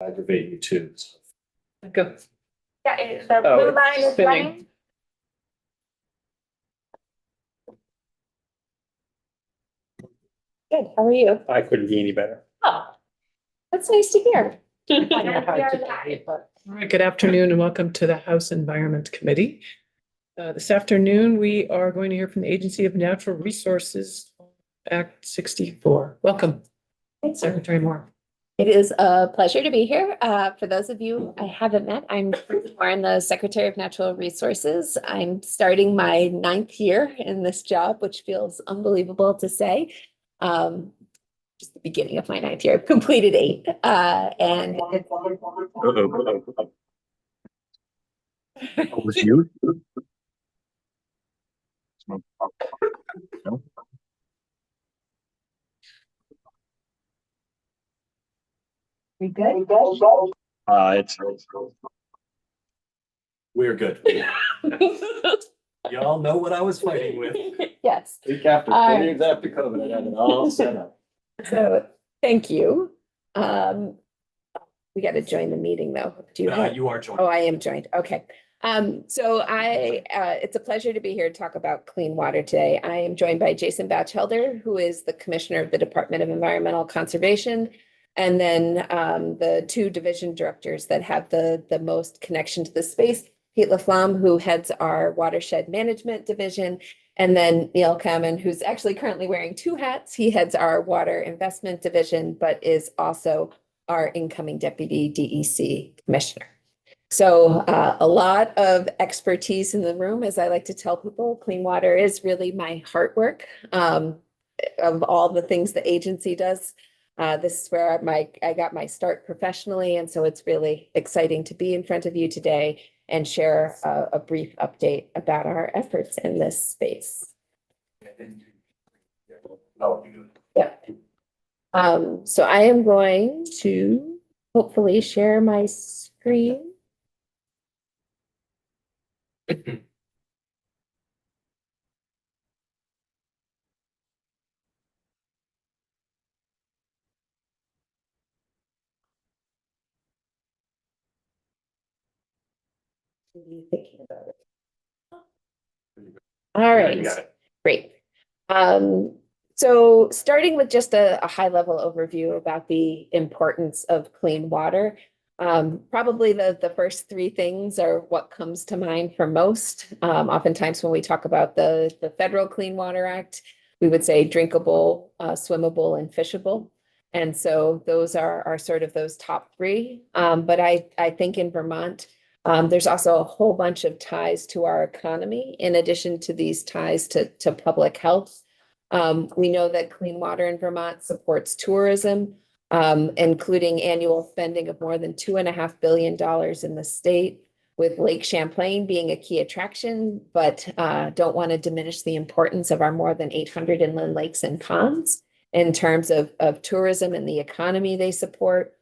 aggravate you too. Go. Yeah, the Oh, blue it's line is spinning. running. Good, how are you? I couldn't be any better. Oh, that's nice to hear. All right, good afternoon and welcome to the House Environment Committee. This afternoon, we are going to hear from the Agency of Natural Resources, Act 64. Welcome, Secretary Moore. It is a pleasure to be here. For those of you I haven't met, I'm Lauren, the Secretary of Natural Resources. I'm starting my 9th year in this job, which feels unbelievable to say. Just the beginning of my 9th year. I've completed 8. And it's It was you? we good? We're good. Y'all know what I was fighting with. Yes. Week after, 4 years after COVID, I had it all set up. So thank you. We got to join the meeting though. Do you have? You are joining. Oh, I am joined. Okay. So it's a pleasure to be here to talk about clean water today. I am joined by Jason Batchelder, who is the Commissioner of the Department of Environmental Conservation. And then the 2 division directors that have the most connection to the space, Pete Laflamme, who heads our Watershed Management Division, and then Neil Kamen, who's actually currently wearing 2 hats. He heads our Water Investment Division, but is also our incoming Deputy DEC Commissioner. So a lot of expertise in the room. As I like to tell people, clean water is really my heart work of all the things the agency does. This is where I got my start professionally, and so it's really exciting to be in front of you today and share a brief update about our efforts in this space. Yeah. So I am going to hopefully share my screen. Thinking about it. All right. You got it. Great. So starting with just a high level overview about the importance of clean water. Probably the first 3 things are what comes to mind for most. Oftentimes when we talk about the Federal Clean Water Act, we would say drinkable, swimmable, and fishable. And so those are sort of those top 3. But I think in Vermont, there's also a whole bunch of ties to our economy, in addition to these ties to public health. We know that clean water in Vermont supports tourism, including annual spending of more than $2.5 billion in the state, with Lake Champlain being a key attraction, but don't want to diminish the importance of our more than 800 inland lakes and ponds in terms of tourism and the economy they support.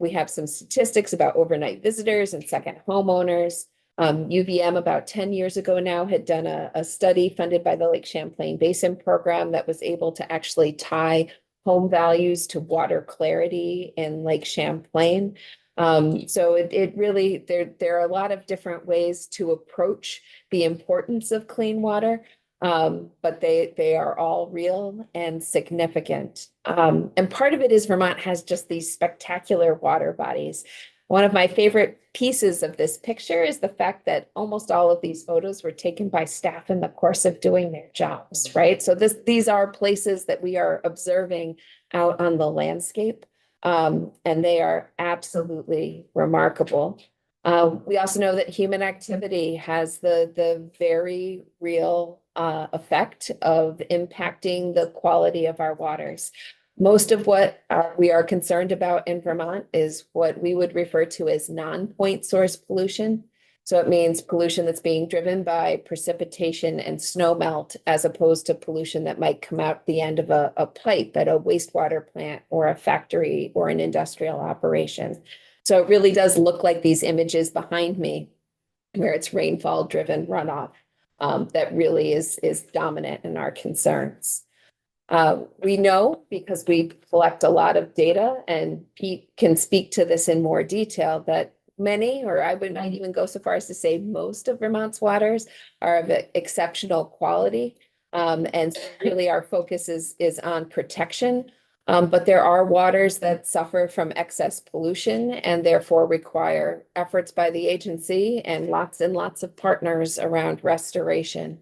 We have some statistics about overnight visitors and second homeowners. UVM about 10 years ago now had done a study funded by the Lake Champlain Basin Program that was able to actually tie home values to water clarity in Lake Champlain. So it really, there are a lot of different ways to approach the importance of clean water. But they are all real and significant. And part of it is Vermont has just these spectacular water bodies. One of my favorite pieces of this picture is the fact that almost all of these photos were taken by staff in the course of doing their jobs, right? So these are places that we are observing out on the landscape, and they are absolutely remarkable. We also know that human activity has the very real effect of impacting the quality of our waters. Most of what we are concerned about in Vermont is what we would refer to as non-point source pollution. So it means pollution that's being driven by precipitation and snow melt, as opposed to pollution that might come out the end of a pipe at a wastewater plant or a factory or an industrial operation. So it really does look like these images behind me, where it's rainfall driven runoff, that really is dominant in our concerns. We know because we collect a lot of data, and Pete can speak to this in more detail, that many, or I would not even go so far as to say most of Vermont's waters are of exceptional quality. And so really our focus is on protection. But there are waters that suffer from excess pollution and therefore require efforts by the agency and lots of partners around restoration.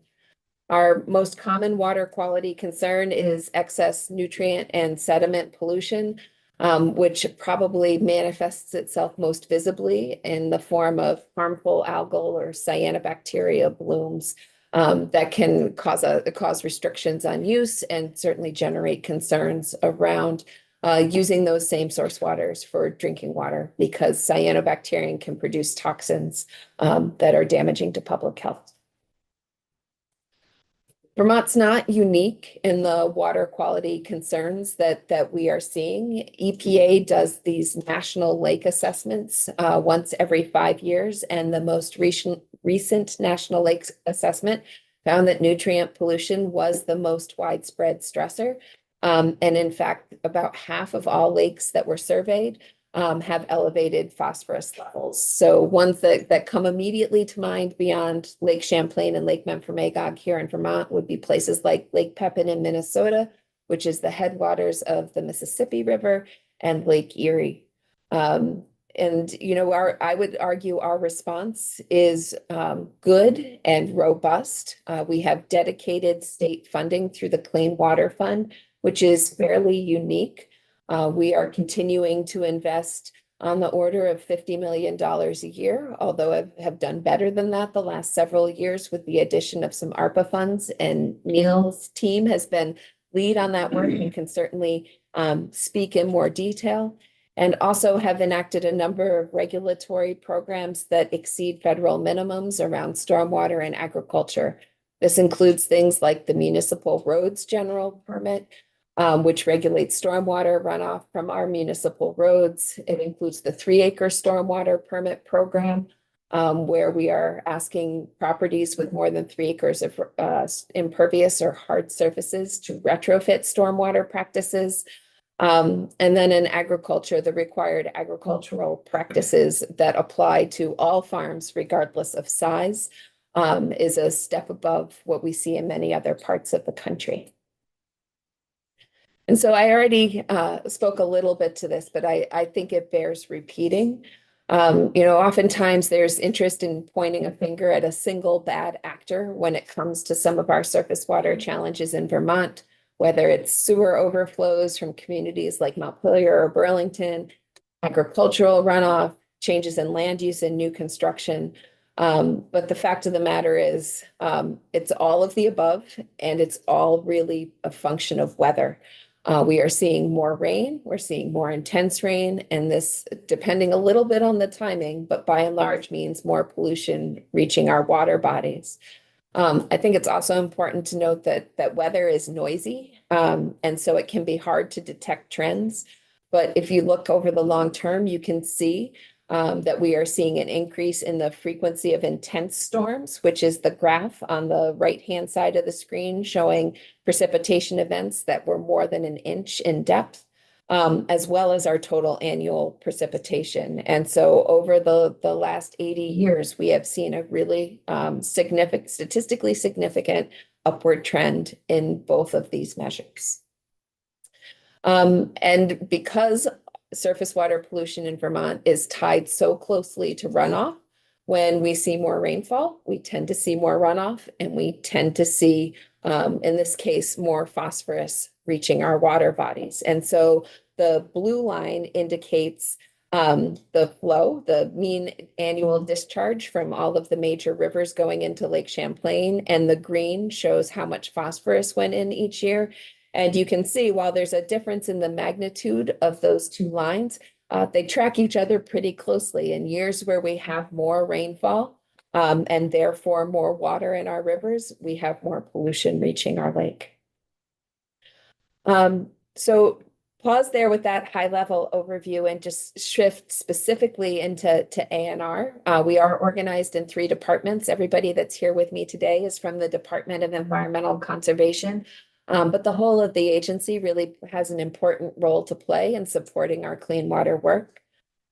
Our most common water quality concern is excess nutrient and sediment pollution, which probably manifests itself most visibly in the form of harmful algal or cyanobacteria blooms that can cause restrictions on use and certainly generate concerns around using those same source waters for drinking water, because cyanobacteria can produce toxins that are damaging to public health. Vermont's not unique in the water quality concerns that we are seeing. EPA does these national lake assessments once every 5 years, and the most recent national lake assessment found that nutrient pollution was the most widespread stressor. And in fact, about half of all lakes that were surveyed have elevated phosphorus levels. So ones that come immediately to mind beyond Lake Champlain and Lake Memphremagog here in Vermont would be places like Lake Pepin in Minnesota, which is the headwaters of the Mississippi River, and Lake Erie. And you know, I would argue our response is good and robust. We have dedicated state funding through the Clean Water Fund, which is fairly unique. We are continuing to invest on the order of $50 million a year, although have done better than that the last several years with the addition of some ARPA funds. And Neil's team has been lead on that work and can certainly speak in more detail, and also have enacted a number of regulatory programs that exceed federal minimums around stormwater and agriculture. This includes things like the Municipal Roads General Permit, which regulates stormwater runoff from our municipal roads. It includes the 3-acre stormwater permit program, where we are asking properties with more than 3 acres of impervious or hard surfaces to retrofit stormwater practices. And then in agriculture, the required agricultural practices that apply to all farms, regardless of size, is a step above what we see in many other parts of the country. And so I already spoke a little bit to this, but I think it bears repeating. You know, oftentimes there's interest in pointing a finger at a single bad actor when it comes to some of our surface water challenges in Vermont, whether it's sewer overflows from communities like Montpelier or Burlington, agricultural runoff, changes in land use and new construction. But the fact of the matter is, it's all of the above, and it's all really a function of weather. We are seeing more rain, we're seeing more intense rain, and this, depending a little bit on the timing, but by and large means more pollution reaching our water bodies. I think it's also important to note that weather is noisy, and so it can be hard to detect trends. But if you look over the long term, you can see that we are seeing an increase in the frequency of intense storms, which is the graph on the right-hand side of the screen showing precipitation events that were more than an inch in depth, as well as our total annual precipitation. And so over the last 80 years, we have seen a really statistically significant upward trend in both of these measures. And because surface water pollution in Vermont is tied so closely to runoff, when we see more rainfall, we tend to see more runoff, and we tend to see, in this case, more phosphorus reaching our water bodies. And so the blue line indicates the flow, the mean annual discharge from all of the major rivers going into Lake Champlain, and the green shows how much phosphorus went in each year. And you can see, while there's a difference in the magnitude of those two lines, they track each other pretty closely. In years where we have more rainfall and therefore more water in our rivers, we have more pollution reaching our lake. So pause there with that high level overview and just shift specifically into ANR. We are organized in 3 departments. Everybody that's here with me today is from the Department of Environmental Conservation. But the whole of the agency really has an important role to play in supporting our clean water work.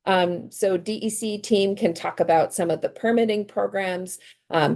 So DEC team can talk about some of the permitting programs,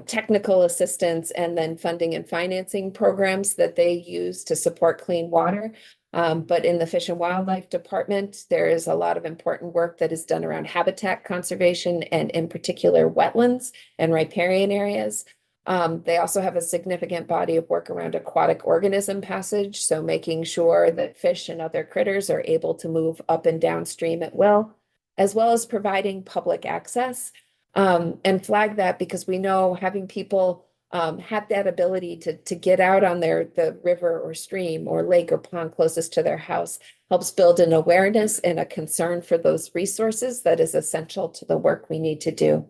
technical assistance, and then funding and financing programs that they use to support clean water. But in the Fish and Wildlife Department, there is a lot of important work that is done around habitat conservation and in particular wetlands and riparian areas. They also have a significant body of work around aquatic organism passage, so making sure that fish and other critters are able to move up and downstream at will, as well as providing public access. And flag that because we know having people have that ability to get out on the river or stream or lake or pond closest to their house helps build an awareness and a concern for those resources that is essential to the work we need to do.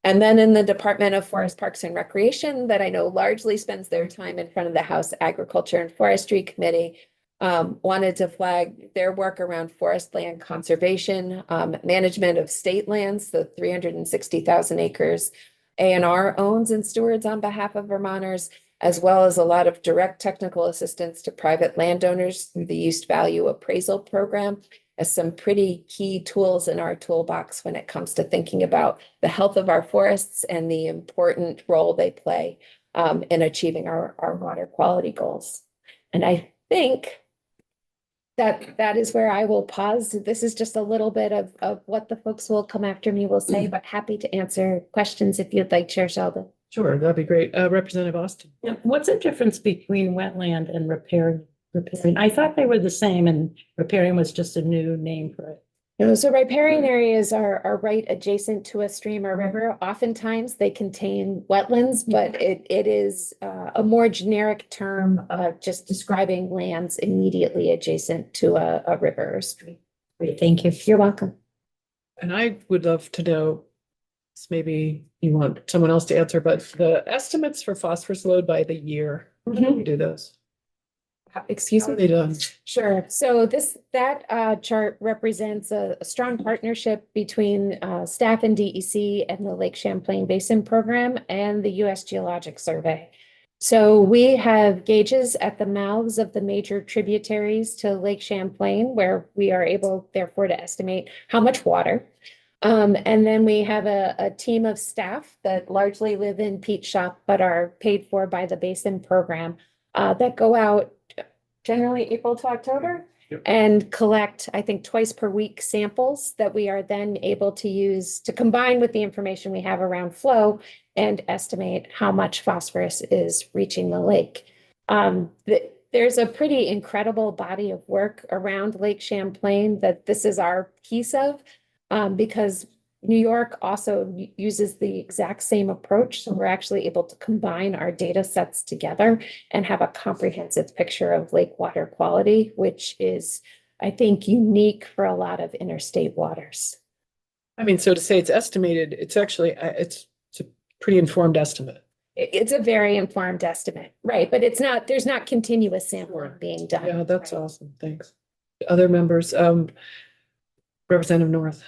And then in the Department of Forest Parks and Recreation, that I know largely spends their time in front of the House Agriculture and Forestry Committee, wanted to flag their work around forest land conservation, management of state lands, the 360,000 acres ANR owns and stewards on behalf of Vermonters, as well as a lot of direct technical assistance to private landowners through the Use Value Appraisal Program, as some pretty key tools in our toolbox when it comes to thinking about the health of our forests and the important role they play in achieving our water quality goals. And I think that is where I will pause. This is just a little bit of what the folks who will come after me will say, but happy to answer questions if you'd like, Chair Sheldon. Sure, that'd be great. Representative Austin. Yeah, what's the difference between wetland and riparian? I thought they were the same and riparian was just a new name for it. So riparian areas are right adjacent to a stream or river. Oftentimes they contain wetlands, but it is a more generic term just describing lands immediately adjacent to a river or stream. Great, thank you. You're welcome. And I would love to know, maybe you want someone else to answer, but the estimates for phosphorus load by the year, how do we do those? Excuse How are me? they done? Sure. So that chart represents a strong partnership between staff and DEC and the Lake Champlain Basin Program and the U.S. Geologic Survey. So we have gauges at the mouths of the major tributaries to Lake Champlain, where we are able, therefore, to estimate how much water. And then we have a team of staff that largely live in Pete's Shop, but are paid for by the Basin Program that go out generally April to October and collect, I think, twice per week samples that we are then able to use to combine with the information we have around flow and estimate how much phosphorus is reaching the lake. There's a pretty incredible body of work around Lake Champlain that this is our piece of because New York also uses the exact same approach. So we're actually able to combine our data sets together and have a comprehensive picture of lake water quality, which is, I think, unique for a lot of interstate waters. I mean, so to say it's estimated, it's actually, it's a pretty informed estimate. It's a very informed estimate, right? But there's not continuous sampling being done. Yeah, that's awesome. Thanks. Other members, Representative North.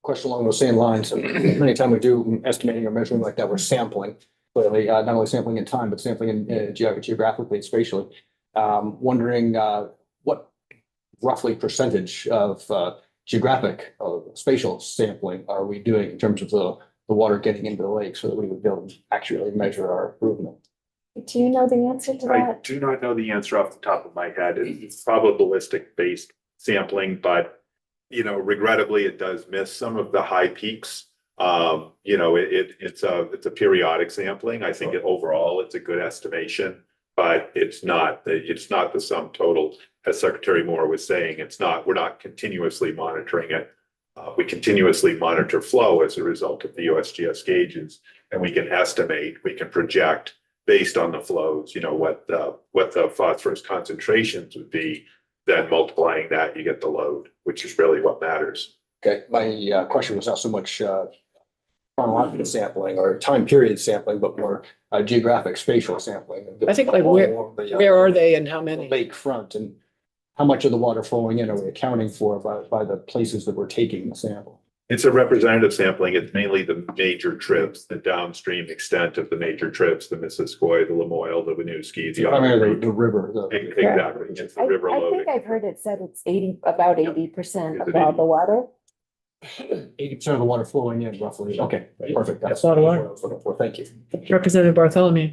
Question along those same lines. Anytime we do estimating or measuring like that, we're sampling. Clearly, not only sampling in time, but sampling in geographically and spatially. Wondering what roughly percentage of geographic spatial sampling are we doing in terms of the water getting into the lake so that we would be able to accurately measure our improvement? Do you know the answer to I that? do not know the answer off the top of my head. It's probabilistic based sampling, but regrettably, it does miss some of the high peaks. It's a periodic sampling. I think overall it's a good estimation, but it's not the sum total. As Secretary Moore was saying, we're not continuously monitoring it. We continuously monitor flow as a result of the USGS gauges, and we can estimate, we can project based on the flows, what the phosphorus concentrations would be. Then multiplying that, you get the load, which is really what matters. Okay, my question was not so much chronological sampling or time period sampling, but more geographic spatial sampling. I think like where are they and how many? Lake front, and how much of the water flowing in are we accounting for by the places that we're taking the sample? It's a representative sampling. It's mainly the major trips, the downstream extent of the major trips, the Missisquoi, the Lamoille, the Winooski, the. Primarily the river, Exactly, it's the river I loading. think I've heard it said it's about 80% of all the water. 80% of the water flowing in roughly. Okay, perfect. That's Lot of what water. I was looking for. Thank you. Representative Bartholomew.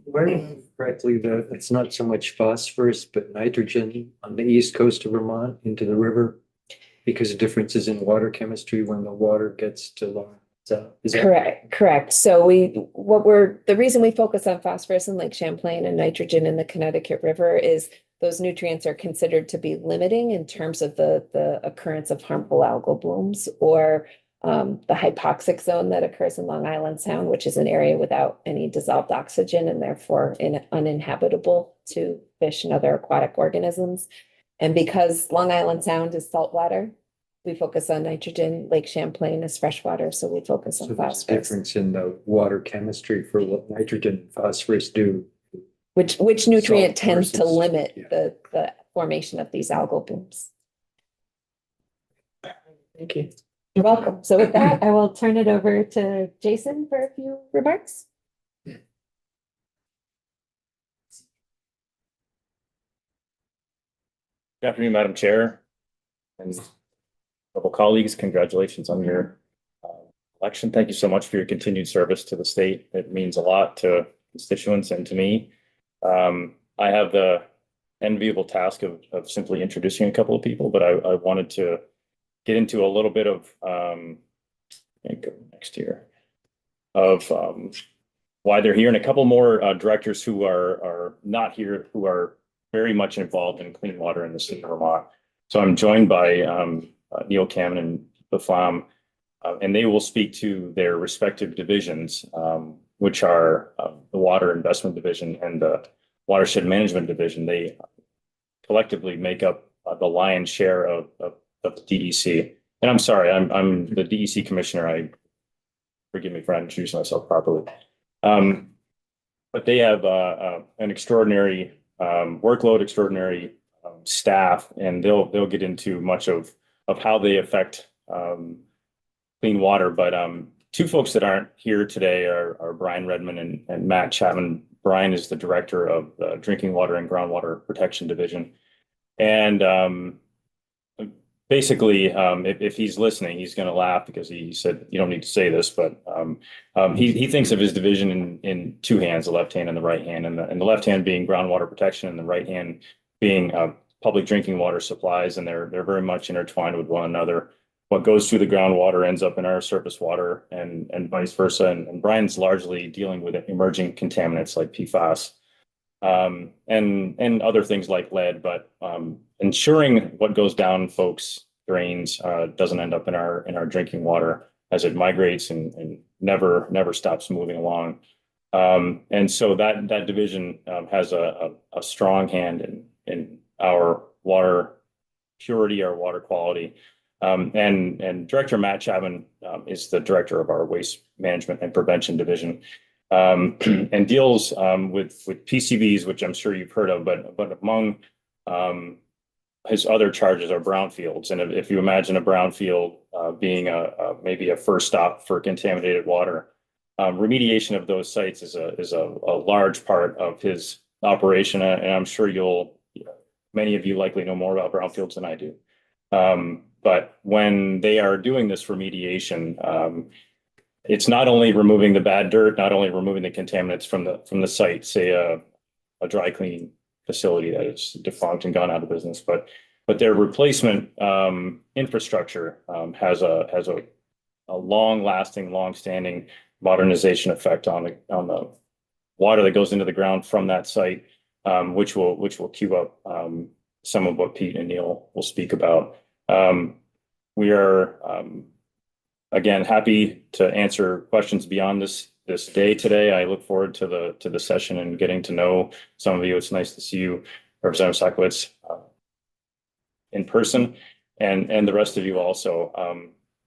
Where correctly, it's not so much phosphorus, but nitrogen on the east coast of Vermont into the river because of differences in water chemistry when the water gets to long. Is that Correct. So the reason we focus on phosphorus in Lake Champlain and nitrogen in the Connecticut River is those nutrients are considered to be limiting in terms of the occurrence of harmful algal blooms or the hypoxic zone that occurs in Long Island Sound, which is an area without any dissolved oxygen and therefore uninhabitable to fish and other aquatic organisms. And because Long Island Sound is saltwater, we focus on nitrogen. Lake Champlain is freshwater, so we focus so on there's a phosphorus. difference in the water chemistry for what nitrogen and phosphorus do? Which nutrient Salt tends to versus- limit yeah. the formation of these algal blooms? Thank you. You're welcome. So with that, I will turn it over to Jason for a few remarks. Good afternoon, Madam Chair and fellow colleagues. Congratulations on your election. Thank you so much for your continued service to the state. It means a lot to constituents and to me. I have the enviable task of simply introducing a couple of people, but I wanted to get into a little bit of go next year of why they're here, and a couple more directors who are not here, who are very much involved in clean water in the state of Vermont. So I'm joined by Neil Cameron and the Flam, and they will speak to their respective divisions, which are the Water Investment Division and the Watershed Management Division. They collectively make up the lion's share of the DEC. And I'm sorry, I'm the DEC commissioner. Forgive me for not introducing myself properly. But they have an extraordinary workload, extraordinary staff, and they'll get into much of how they affect clean water. But two folks that aren't here today are Brian Redmond and Matt Chapman. Brian is the director of the Drinking Water and Groundwater Protection Division. And basically, if he's listening, he's going to laugh because he said, you don't need to say this, but he thinks of his division in two hands, the left hand and the right hand, and the left hand being groundwater protection and the right hand being public drinking water supplies. And they're very much intertwined with one another. What goes through the groundwater ends up in our surface water and vice versa. And Brian's largely dealing with emerging contaminants like PFAS and other things like lead, but ensuring what goes down folks' drains doesn't end up in our drinking water as it migrates and never stops moving along. And so that division has a strong hand in our water purity, our water quality. And Director Matt Chapman is the director of our Waste Management and Prevention Division, and deals with PCBs, which I'm sure you've heard of, but among his other charges are brownfields. And if you imagine a brownfield being maybe a first stop for contaminated water, remediation of those sites is a large part of his operation. And I'm sure many of you likely know more about brownfields than I do. But when they are doing this remediation, it's not only removing the bad dirt, not only removing the contaminants from the site, say a dry cleaning facility that is defunct and gone out of business, but their replacement infrastructure has a long-lasting, long-standing modernization effect on the water that goes into the ground from that site, which will cue up some of what Pete and Neil will speak about. We are again happy to answer questions beyond this day today. I look forward to the session and getting to know some of you. It's nice to see you, Representative Sakowicz, in person, and the rest of you also.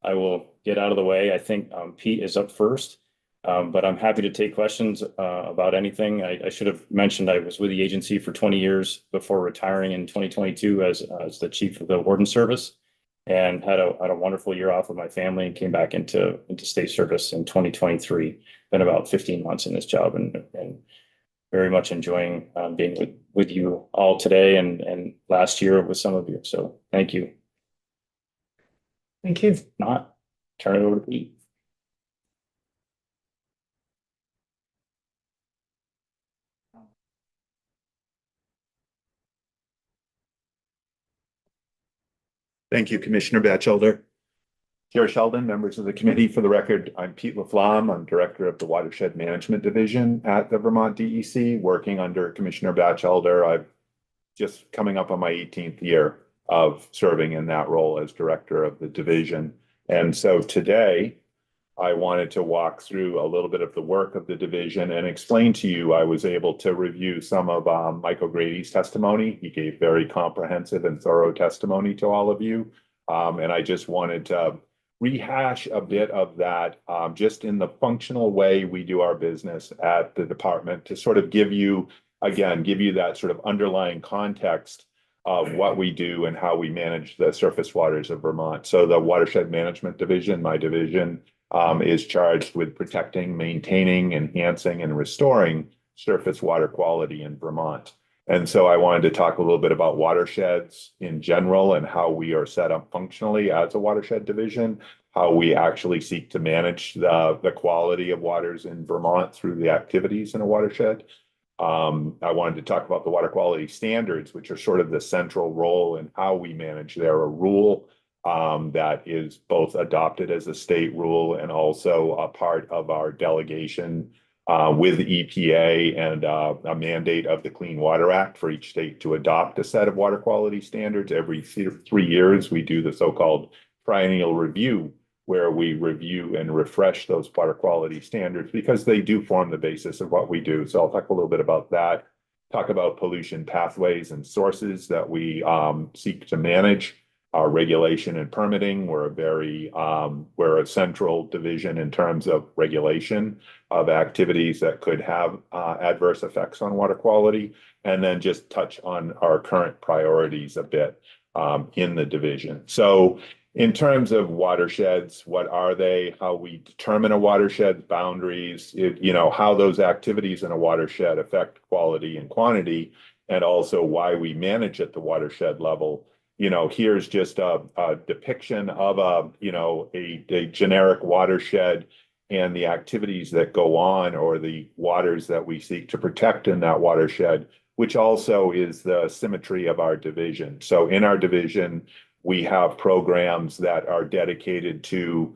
I will get out of the way. I think Pete is up first, but I'm happy to take questions about anything. I should have mentioned I was with the agency for 20 years before retiring in 2022 as the chief of the Warden Service. and had a wonderful year off with my family and came back into state service in 2023. Been about 15 months in this job and very much enjoying being with you all today and last year with some of you. So thank you. Thank you. Not turn it over to Pete. Thank you, Commissioner Batchelder. Chair Sheldon, members of the committee, for the record, I'm Pete Laflamme. I'm Director of the Watershed Management Division at the Vermont DEC, working under Commissioner Batchelder. I'm just coming up on my 18th year of serving in that role as Director of the division. And so today, I wanted to walk through a little bit of the work of the division and explain to you, I was able to review some of Mike O'Grady's testimony. He gave very comprehensive and thorough testimony to all of you. And I just wanted to rehash a bit of that just in the functional way we do our business at the department to sort of give you that sort of underlying context of what we do and how we manage the surface waters of Vermont. So the Watershed Management Division, my division, is charged with protecting, maintaining, enhancing, and restoring surface water quality in Vermont. And so I wanted to talk a little bit about watersheds in general and how we are set up functionally as a watershed division, how we actually seek to manage the quality of waters in Vermont through the activities in a watershed. I wanted to talk about the water quality standards, which are sort of the central role in how we manage. They're a rule that is both adopted as a state rule and also a part of our delegation with the EPA and a mandate of the Clean Water Act for each state to adopt a set of water quality standards. Every 3 years, we do the so-called triennial review, where we review and refresh those water quality standards because they do form the basis of what we do. So I'll talk a little bit about that, talk about pollution pathways and sources that we seek to manage. Our regulation and permitting, we're a central division in terms of regulation of activities that could have adverse effects on water quality, and then just touch on our current priorities a bit in the division. So in terms of watersheds, what are they? How we determine a watershed's boundaries, how those activities in a watershed affect quality and quantity, and also why we manage at the watershed level. Here's just a depiction of a generic watershed and the activities that go on or the waters that we seek to protect in that watershed, which also is the symmetry of our division. So in our division, we have programs that are dedicated to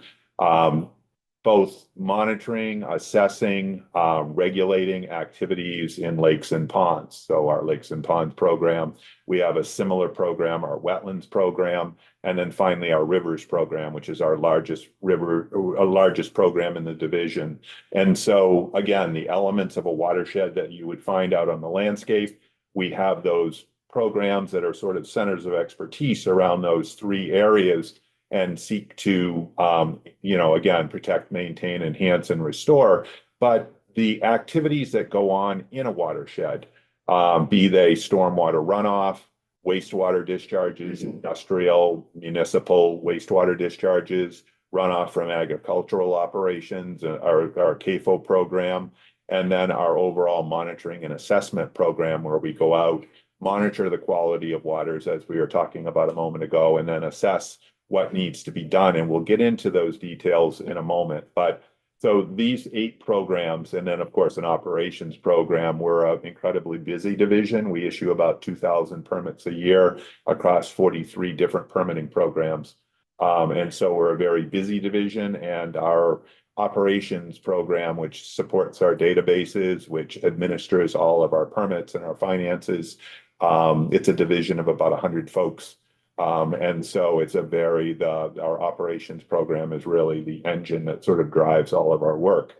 both monitoring, assessing, regulating activities in lakes and ponds. So our lakes and ponds program, we have a similar program, our wetlands program, and then finally our rivers program, which is our largest program in the division. And so again, the elements of a watershed that you would find out on the landscape, we have those programs that are sort of centers of expertise around those three areas and seek to, again, protect, maintain, enhance, and restore. But the activities that go on in a watershed, be they stormwater runoff, wastewater discharges, industrial, municipal wastewater discharges, runoff from agricultural operations, our CAFO program, and then our overall monitoring and assessment program where we go out, monitor the quality of waters as we were talking about a moment ago, and then assess what needs to be done. And we'll get into those details in a moment. But so these 8 programs, and then of course an operations program, we're an incredibly busy division. We issue about 2,000 permits a year across 43 different permitting programs. And so we're a very busy division, and our operations program, which supports our databases, which administers all of our permits and our finances. It's a division of about 100 folks. And so it's our operations program is really the engine that sort of drives all of our work.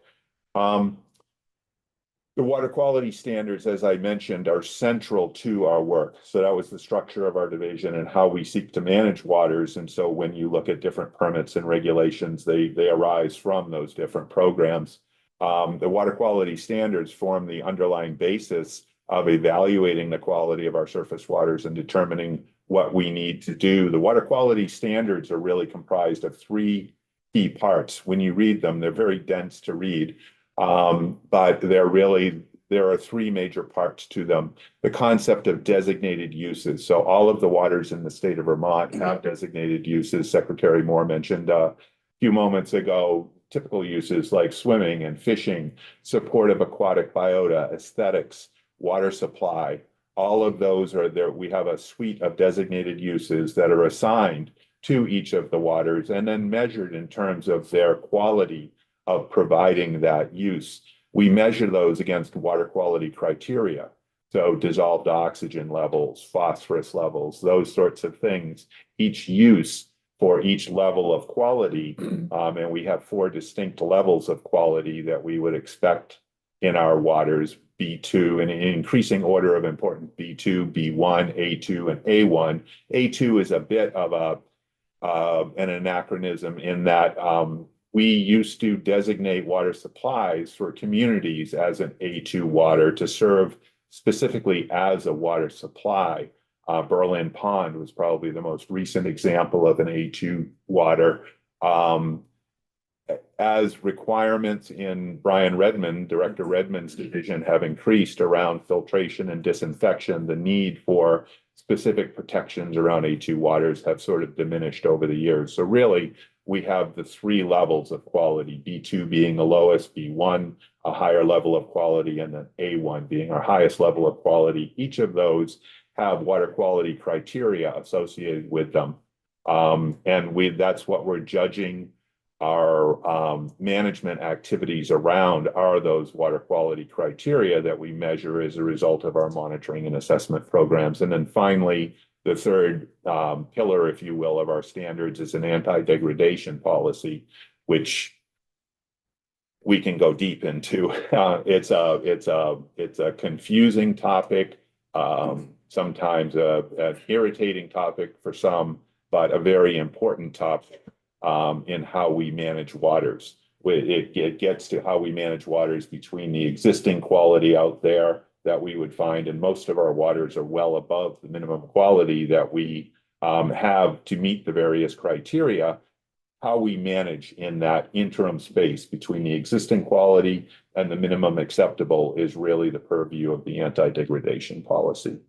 The water quality standards, as I mentioned, are central to our work. So that was the structure of our division and how we seek to manage waters. And so when you look at different permits and regulations, they arise from those different programs. The water quality standards form the underlying basis of evaluating the quality of our surface waters and determining what we need to do. The water quality standards are really comprised of three key parts. When you read them, they're very dense to read. But there are three major parts to them. The concept of designated uses. So all of the waters in the state of Vermont have designated uses. Secretary Moore mentioned a few moments ago, typical uses like swimming and fishing, supportive aquatic biota, aesthetics, water supply. All of those are there. We have a suite of designated uses that are assigned to each of the waters and then measured in terms of their quality of providing that use. We measure those against water quality criteria. So dissolved oxygen levels, phosphorus levels, those sorts of things, each use for each level of quality. And we have 4 distinct levels of quality that we would expect in our waters: B2, in an increasing order of importance: B2, B1, A2, and A1. A2 is a bit of an anachronism in that we used to designate water supplies for communities as an A2 water to serve specifically as a water supply. Berlin Pond was probably the most recent example of an A2 water. As requirements in Brian Redmond, Director Redmond's division, have increased around filtration and disinfection, the need for specific protections around A2 waters have sort of diminished over the years. So really, we have the 3 levels of quality, B2 being the lowest, B1 a higher level of quality, and then A1 being our highest level of quality. Each of those have water quality criteria associated with them. And that's what we're judging our management activities around, are those water quality criteria that we measure as a result of our monitoring and assessment programs. And then finally, the third pillar, if you will, of our standards is an anti-degradation policy, which we can go deep into. It's a confusing topic, sometimes an irritating topic for some, but a very important topic in how we manage waters. It gets to how we manage waters between the existing quality out there that we would find, and most of our waters are well above the minimum quality that we have to meet the various criteria. How we manage in that interim space between the existing quality and the minimum acceptable is really the purview of the anti-degradation policy.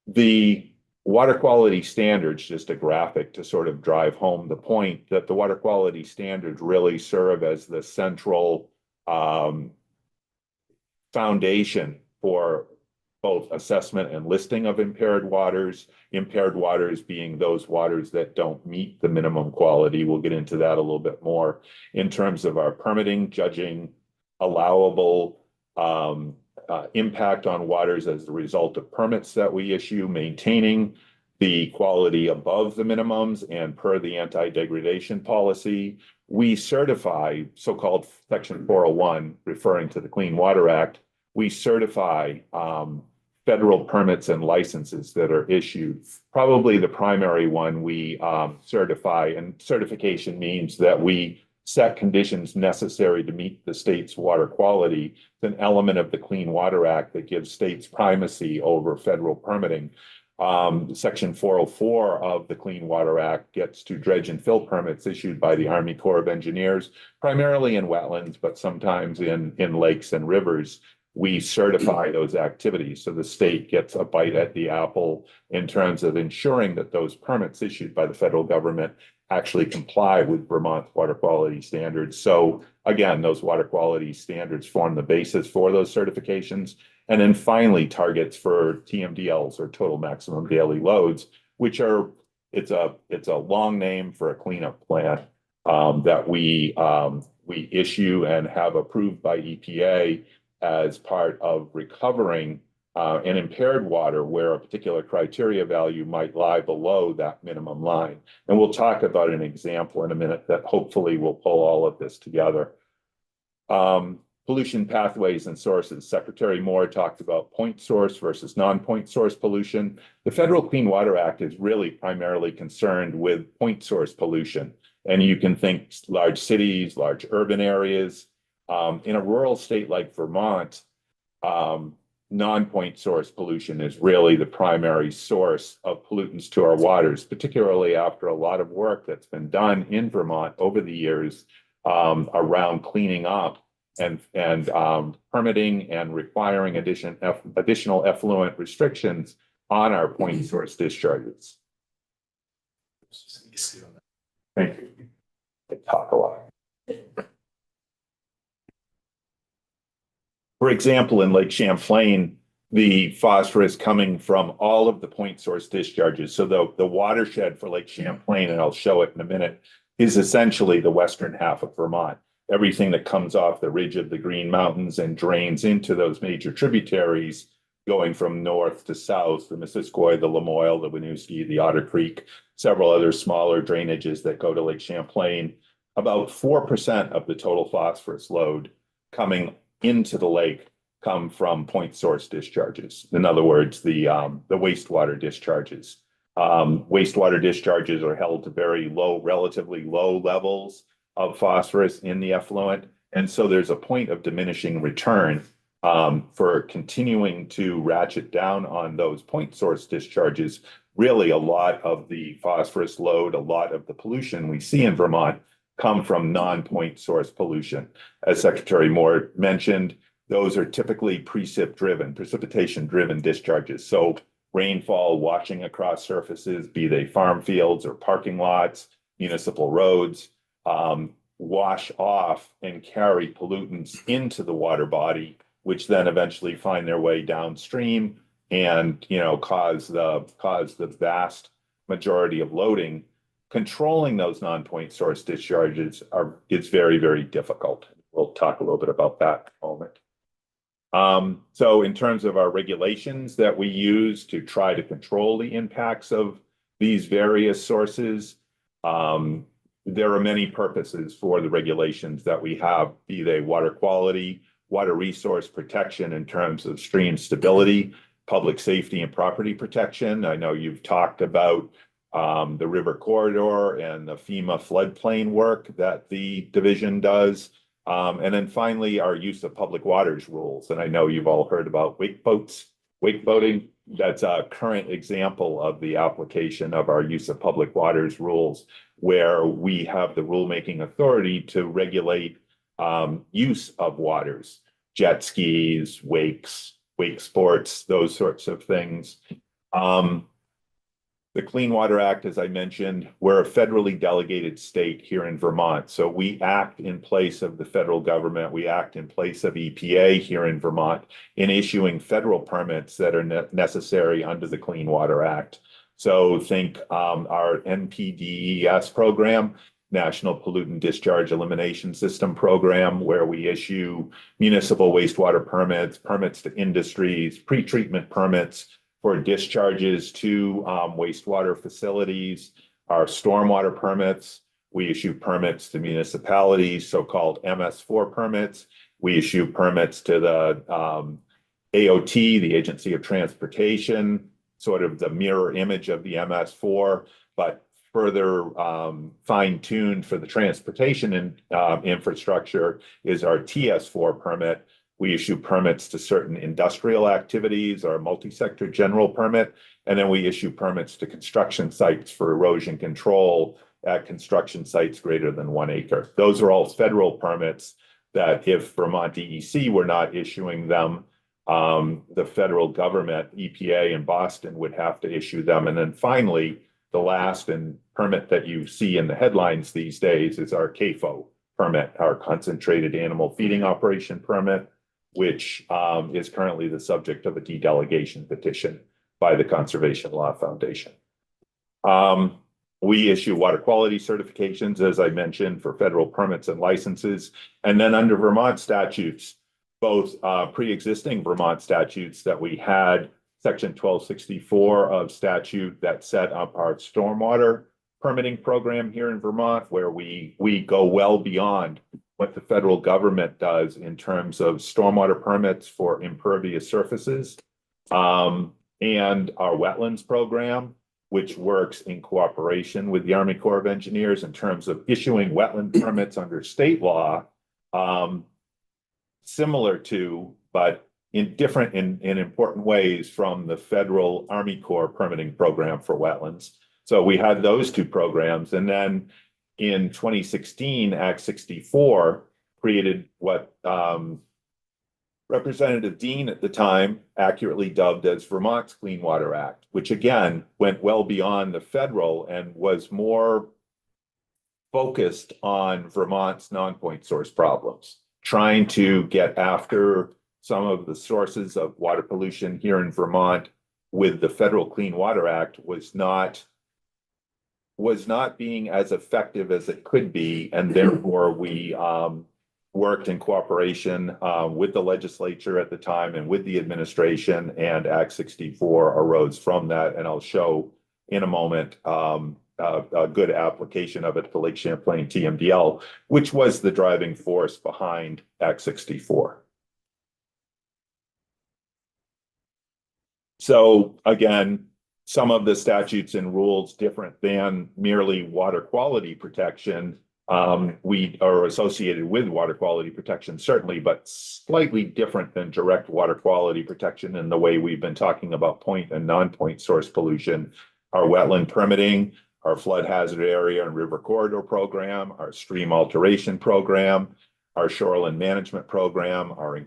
The water quality standards, just a graphic to sort of drive home the point that the water quality standards really serve as the central foundation for both assessment and listing of impaired waters being those waters that don't meet the minimum quality. We'll get into that a little bit more in terms of our permitting, judging allowable impact on waters as a result of permits that we issue, maintaining the quality above the minimums, and per the anti-degradation policy, we certify so-called Section 401, referring to the Clean Water Act. We certify federal permits and licenses that are issued. Probably the primary one we certify, and certification means that we set conditions necessary to meet the state's water quality. It's an element of the Clean Water Act that gives states primacy over federal permitting. Section 404 of the Clean Water Act gets to dredge and fill permits issued by the Army Corps of Engineers, primarily in wetlands, but sometimes in lakes and rivers. We certify those activities. So the state gets a bite at the apple in terms of ensuring that those permits issued by the federal government actually comply with Vermont's water quality standards. So again, those water quality standards form the basis for those certifications. And then finally, targets for TMDLs, or total maximum daily loads, which are, it's a long name for a cleanup plan that we issue and have approved by EPA as part of recovering an impaired water where a particular criteria value might lie below that minimum line. And we'll talk about an example in a minute that hopefully will pull all of this together. Pollution pathways and sources. Secretary Moore talked about point source versus non-point source pollution. The Federal Clean Water Act is really primarily concerned with point source pollution. And you can think large cities, large urban areas. In a rural state like Vermont, non-point source pollution is really the primary source of pollutants to our waters, particularly after a lot of work that's been done in Vermont over the years around cleaning up and permitting and requiring additional effluent restrictions on our point source discharges. Thank you. I talk a lot. For example, in Lake Champlain, the phosphorus coming from all of the point source discharges. So the watershed for Lake Champlain, and I'll show it in a minute, is essentially the western half of Vermont. Everything that comes off the ridge of the Green Mountains and drains into those major tributaries going from north to south, the Missisquoi, the Lamoille, the Winooski, the Otter Creek, several other smaller drainages that go to Lake Champlain. About 4% of the total phosphorus load coming into the lake come from point source discharges. In other words, the wastewater discharges. Wastewater discharges are held to very low, relatively low levels of phosphorus in the effluent. And so there's a point of diminishing return for continuing to ratchet down on those point source discharges. Really, a lot of the phosphorus load, a lot of the pollution we see in Vermont come from non-point source pollution. As Secretary Moore mentioned, those are typically precipitation-driven discharges. So rainfall washing across surfaces, be they farm fields or parking lots, municipal roads, wash off and carry pollutants into the water body, which then eventually find their way downstream and, cause the vast majority of loading. Controlling those non-point source discharges is very, very difficult. We'll talk a little bit about that in a moment. So in terms of our regulations that we use to try to control the impacts of these various sources, there are many purposes for the regulations that we have, be they water quality, water resource protection in terms of stream stability, public safety and property protection. I know you've talked about the river corridor and the FEMA floodplain work that the division does. And then finally, our use of public waters rules. And I know you've all heard about wakeboating. That's a current example of the application of our use of public waters rules, where we have the rulemaking authority to regulate use of waters, jet skis, wakes, wake sports, those sorts of things. The Clean Water Act, as I mentioned, we're a federally delegated state here in Vermont. So we act in place of the federal government. We act in place of EPA here in Vermont in issuing federal permits that are necessary under the Clean Water Act. So think our NPDES program, National Pollutant Discharge Elimination System program, where we issue municipal wastewater permits, permits to industries, pre-treatment permits for discharges to wastewater facilities, our stormwater permits. We issue permits to municipalities, so-called MS4 permits. We issue permits to the AOT, the Agency of Transportation, sort of the mirror image of the MS4, but further fine-tuned for the transportation infrastructure is our TS4 permit. We issue permits to certain industrial activities, our multi-sector general permit, and then we issue permits to construction sites for erosion control at construction sites greater than 1 acre. Those are all federal permits that if Vermont DEC were not issuing them, the federal government, EPA in Boston, would have to issue them. And then finally, the last permit that you see in the headlines these days is our CAFO permit, our Concentrated Animal Feeding Operation permit, which is currently the subject of a dedelegation petition by the Conservation Law Foundation. We issue water quality certifications, as I mentioned, for federal permits and licenses. And then under Vermont statutes, both pre-existing Vermont statutes that we had, Section 1264 of statute that set up our stormwater permitting program here in Vermont, where we go well beyond what the federal government does in terms of stormwater permits for impervious surfaces, and our wetlands program, which works in cooperation with the Army Corps of Engineers in terms of issuing wetland permits under state law, similar to, but in important ways from the federal Army Corps permitting program for wetlands. So we had those two programs, and then in 2016, Act 64 created what Representative Dean at the time accurately dubbed as Vermont's Clean Water Act, which again went well beyond the federal and was more focused on Vermont's non-point source problems, trying to get after some of the sources of water pollution here in Vermont with the federal Clean Water Act was not being as effective as it could be. And therefore we worked in cooperation with the legislature at the time and with the administration, and Act 64 arose from that. And I'll show in a moment a good application of it to Lake Champlain TMDL, which was the driving force behind Act 64. So again, some of the statutes and rules different than merely water quality protection. We are associated with water quality protection, certainly, but slightly different than direct water quality protection in the way we've been talking about point and non-point source pollution. Our wetland permitting, our flood hazard area and river corridor program, our stream alteration program, our shoreline management program, our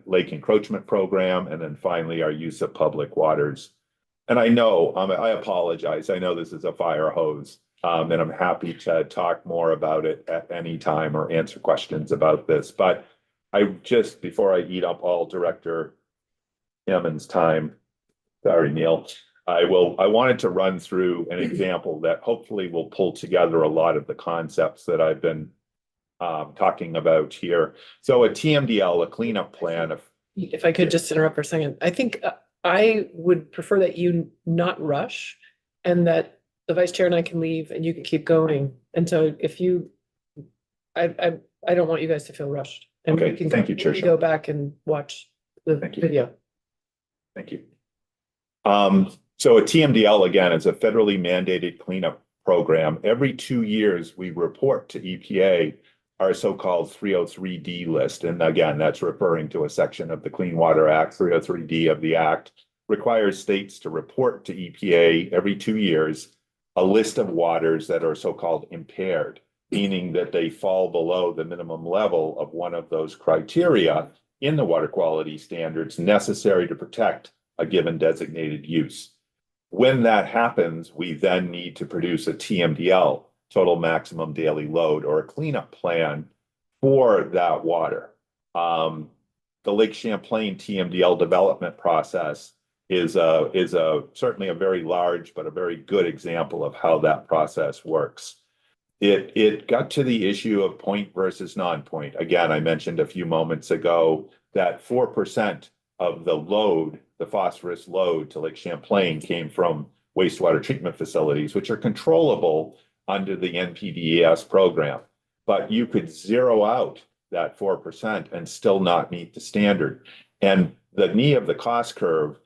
lake encroachment program, and then finally our use of public waters. And I know, I apologize. I know this is a fire hose, and I'm happy to talk more about it at any time or answer questions about this. But I just, before I eat up all Director Hammond's time, sorry, Neil, I wanted to run through an example that hopefully will pull together a lot of the concepts that I've been talking about here. So a TMDL, a cleanup plan. If I could just interrupt for a second, I think I would prefer that you not rush and that the vice chair and I can leave and you can keep going. And so if you, I don't want you guys to feel rushed. And Okay, we can thank you, Chair. go back and watch the Thank you. video. Thank you. So a TMDL, again, is a federally mandated cleanup program. Every 2 years, we report to EPA our so-called 303D list. And again, that's referring to a section of the Clean Water Act. 303D of the Act requires states to report to EPA every 2 years a list of waters that are so-called impaired, meaning that they fall below the minimum level of one of those criteria in the water quality standards necessary to protect a given designated use. When that happens, we then need to produce a TMDL, total maximum daily load, or a cleanup plan for that water. The Lake Champlain TMDL development process is certainly a very large but a very good example of how that process works. It got to the issue of point versus non-point. Again, I mentioned a few moments ago that 4% of the load, the phosphorus load to Lake Champlain, came from wastewater treatment facilities, which are controllable under the NPDES program. But you could zero out that 4% and still not meet the standard. And the knee of the cost curve,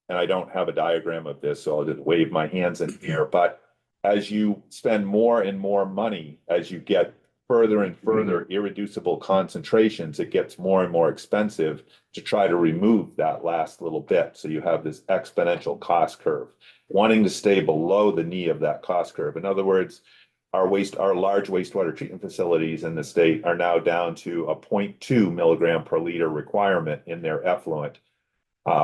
and I don't have a diagram of this, so I'll just wave my hands in here, but as you spend more and more money, as you get further and further irreducible concentrations, it gets more and more expensive to try to remove that last little bit. So you have this exponential cost curve, wanting to stay below the knee of that cost curve. In other words, our large wastewater treatment facilities in the state are now down to a 0.2 milligram per liter requirement in their effluent,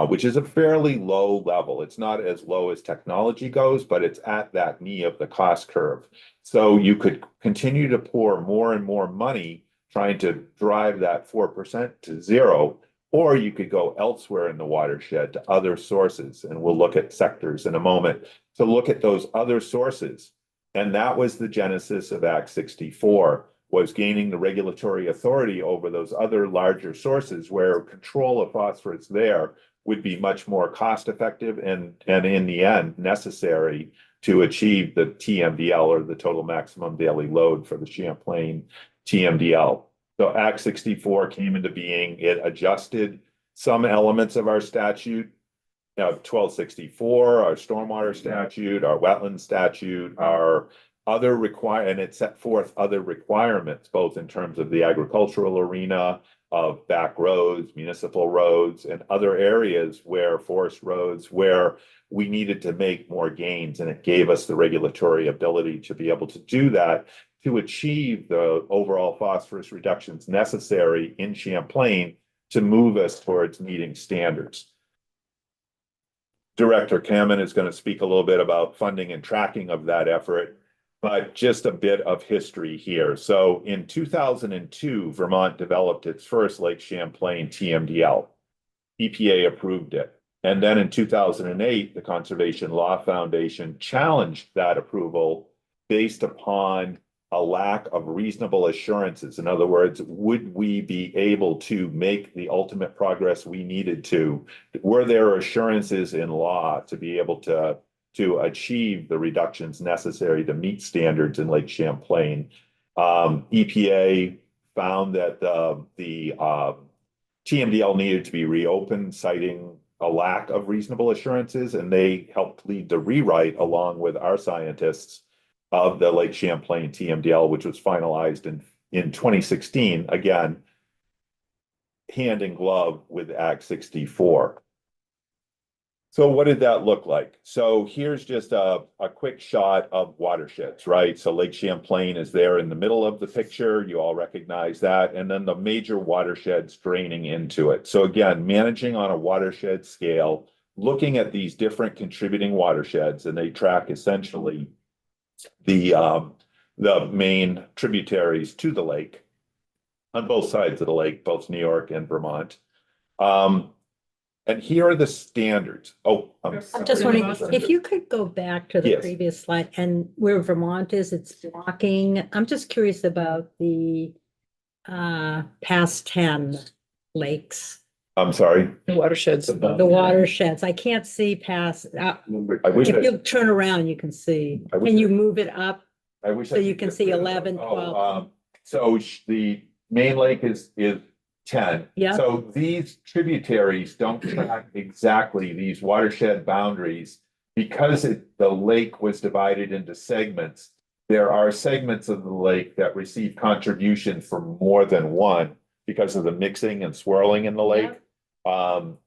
which is a fairly low level. It's not as low as technology goes, but it's at that knee of the cost curve. So you could continue to pour more and more money trying to drive that 4% to zero, or you could go elsewhere in the watershed to other sources. And we'll look at sectors in a moment to look at those other sources. And that was the genesis of Act 64, was gaining the regulatory authority over those other larger sources where control of phosphorus there would be much more cost effective and in the end necessary to achieve the TMDL, or the total maximum daily load, for the Champlain TMDL. So Act 64 came into being. It adjusted some elements of our statute. 1264, our stormwater statute, our wetland statute, our and it set forth other requirements, both in terms of the agricultural arena, of back roads, municipal roads, and other areas where forest roads, where we needed to make more gains. And it gave us the regulatory ability to be able to do that, to achieve the overall phosphorus reductions necessary in Champlain to move us towards meeting standards. Director Kamen is going to speak a little bit about funding and tracking of that effort, but just a bit of history here. So in 2002, Vermont developed its first Lake Champlain TMDL. EPA approved it. And then in 2008, the Conservation Law Foundation challenged that approval based upon a lack of reasonable assurances. In other words, would we be able to make the ultimate progress we needed to? Were there assurances in law to be able to achieve the reductions necessary to meet standards in Lake Champlain? EPA found that the TMDL needed to be reopened, citing a lack of reasonable assurances, and they helped lead the rewrite along with our scientists of the Lake Champlain TMDL, which was finalized in 2016, again, hand in glove with Act 64. So what did that look like? So here's just a quick shot of watersheds, right? So Lake Champlain is there in the middle of the picture. You all recognize that. And then the major watersheds draining into it. So again, managing on a watershed scale, looking at these different contributing watersheds, and they track essentially the main tributaries to the lake on both sides of the lake, both New York and Vermont. And here are the standards. Oh, I'm just wondering if you could go back to the Yes. previous slide and where Vermont is, it's blocking. I'm just curious about the past 10 lakes, I'm sorry. Watersheds. the watersheds. I can't see past, I wish if I, you turn around, you can see. I wish Can I- you move it up? I wish so I you could can get see rid of 11, them. 12. So the main lake is 10. Yeah. So these tributaries don't track exactly these watershed boundaries because the lake was divided into segments. There are segments of the lake that receive contribution from more than one because of the mixing and swirling in the lake.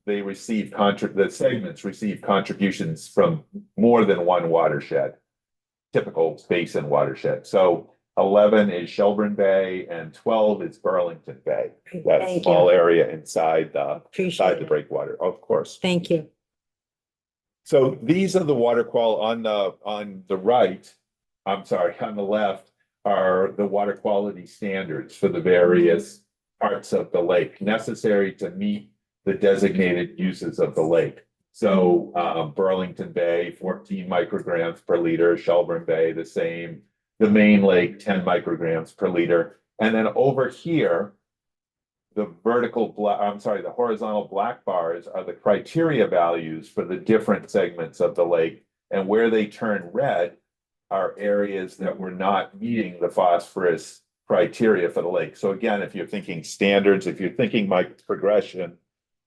They receive the segments receive contributions from more than one watershed, typical basin watershed. So 11 is Shelburne Bay and 12 is Burlington Bay. That Thank small you. area inside the Appreciate it. breakwater, of course. Thank you. So these are the water on the right, I'm sorry, on the left are the water quality standards for the various parts of the lake necessary to meet the designated uses of the lake. So Burlington Bay, 14 micrograms per liter, Shelburne Bay, the same, the main lake, 10 micrograms per liter. And then over here, the horizontal black bars are the criteria values for the different segments of the lake. And where they turn red are areas that were not meeting the phosphorus criteria for the lake. So again, if you're thinking standards, if you're thinking my progression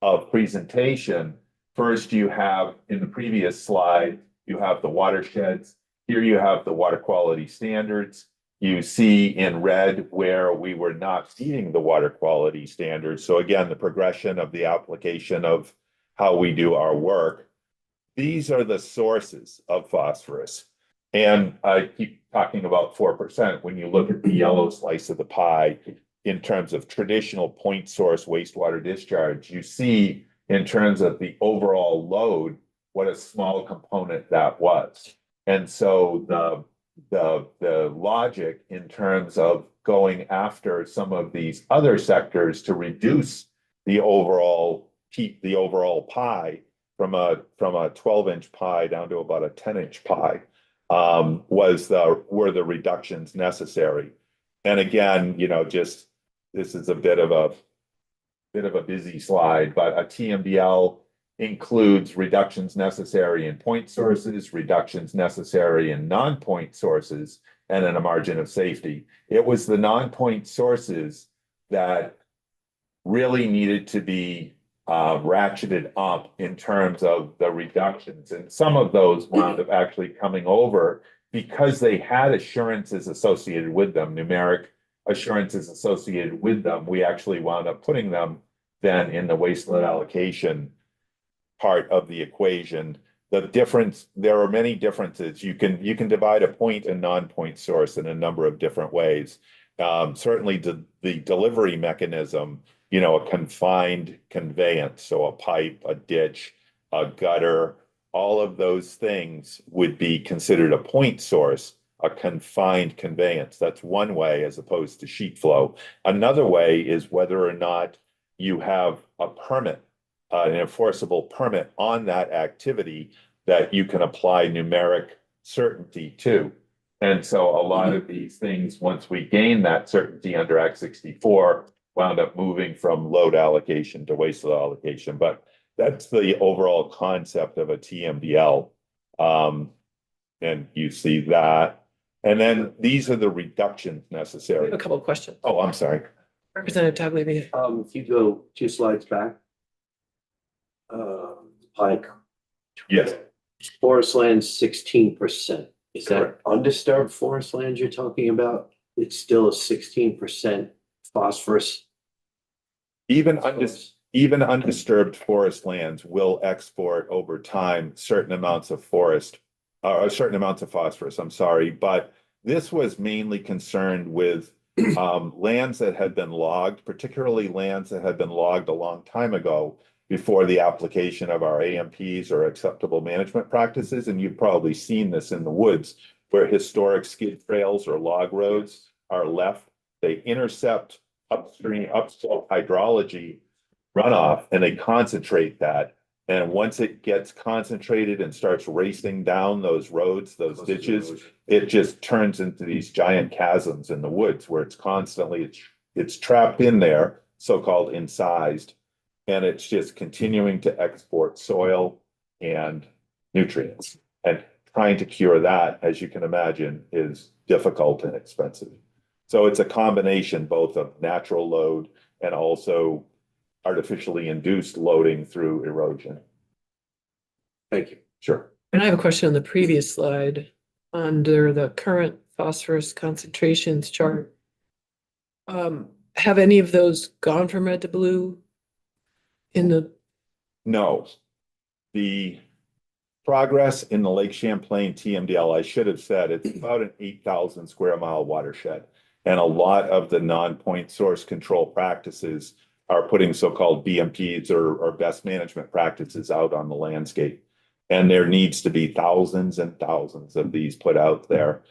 of presentation, first you have, in the previous slide, you have the watersheds. Here you have the water quality standards. You see in red where we were not meeting the water quality standards. So again, the progression of the application of how we do our work. These are the sources of phosphorus. And I keep talking about 4%. When you look at the yellow slice of the pie, in terms of traditional point source wastewater discharge, you see in terms of the overall load, what a small component that was. And so the logic in terms of going after some of these other sectors to reduce the overall pie from a 12-inch pie down to about a 10-inch pie were the reductions necessary. And again, just this is a bit of a busy slide, but a TMDL includes reductions necessary in point sources, reductions necessary in non-point sources, and then a margin of safety. It was the non-point sources that really needed to be ratcheted up in terms of the reductions. And some of those wound up actually coming over because they had assurances associated with them, numeric assurances associated with them, we actually wound up putting them then in the waste load allocation part of the equation. The difference, there are many differences. You can divide a point and non-point source in a number of different ways. Certainly the delivery mechanism, a confined conveyance, so a pipe, a ditch, a gutter, all of those things would be considered a point source, a confined conveyance. That's one way as opposed to sheet flow. Another way is whether or not you have a permit, an enforceable permit on that activity that you can apply numeric certainty to. And so a lot of these things, once we gain that certainty under Act 64, wound up moving from load allocation to waste load allocation. But that's the overall concept of a TMDL. And you see that. And then these are the reductions I necessary. have a couple of questions. Oh, I'm sorry. Representative Tagliavini. If you go 2 slides back. Pike, Yes, forest land 16%. Is that Correct. undisturbed forest land you're talking about? It's still a 16% phosphorus. even undisturbed forest lands will export over time certain amounts of forest, or certain amounts of phosphorus, I'm sorry, but this was mainly concerned with lands that had been logged, particularly lands that had been logged a long time ago before the application of our AMPs or acceptable management practices. And you've probably seen this in the woods where historic skid trails or log roads are left. They intercept upstream, upslope hydrology runoff and they concentrate that. And once it gets concentrated and starts racing down those roads, those ditches, it just turns into these giant chasms in the woods where it's constantly, it's trapped in there, so-called incised, and it's just continuing to export soil and nutrients. And trying to cure that, as you can imagine, is difficult and expensive. So it's a combination both of natural load and also artificially induced loading through erosion. Thank you. Sure. And I have a question on the previous slide under the current phosphorus concentrations chart. Have any of those gone from red to blue in the, No. The progress in the Lake Champlain TMDL, I should have said, it's about an 8,000 square mile watershed. And a lot of the non-point source control practices are putting so-called BMPs or best management practices out on the landscape. And there needs to be thousands and thousands of these put out there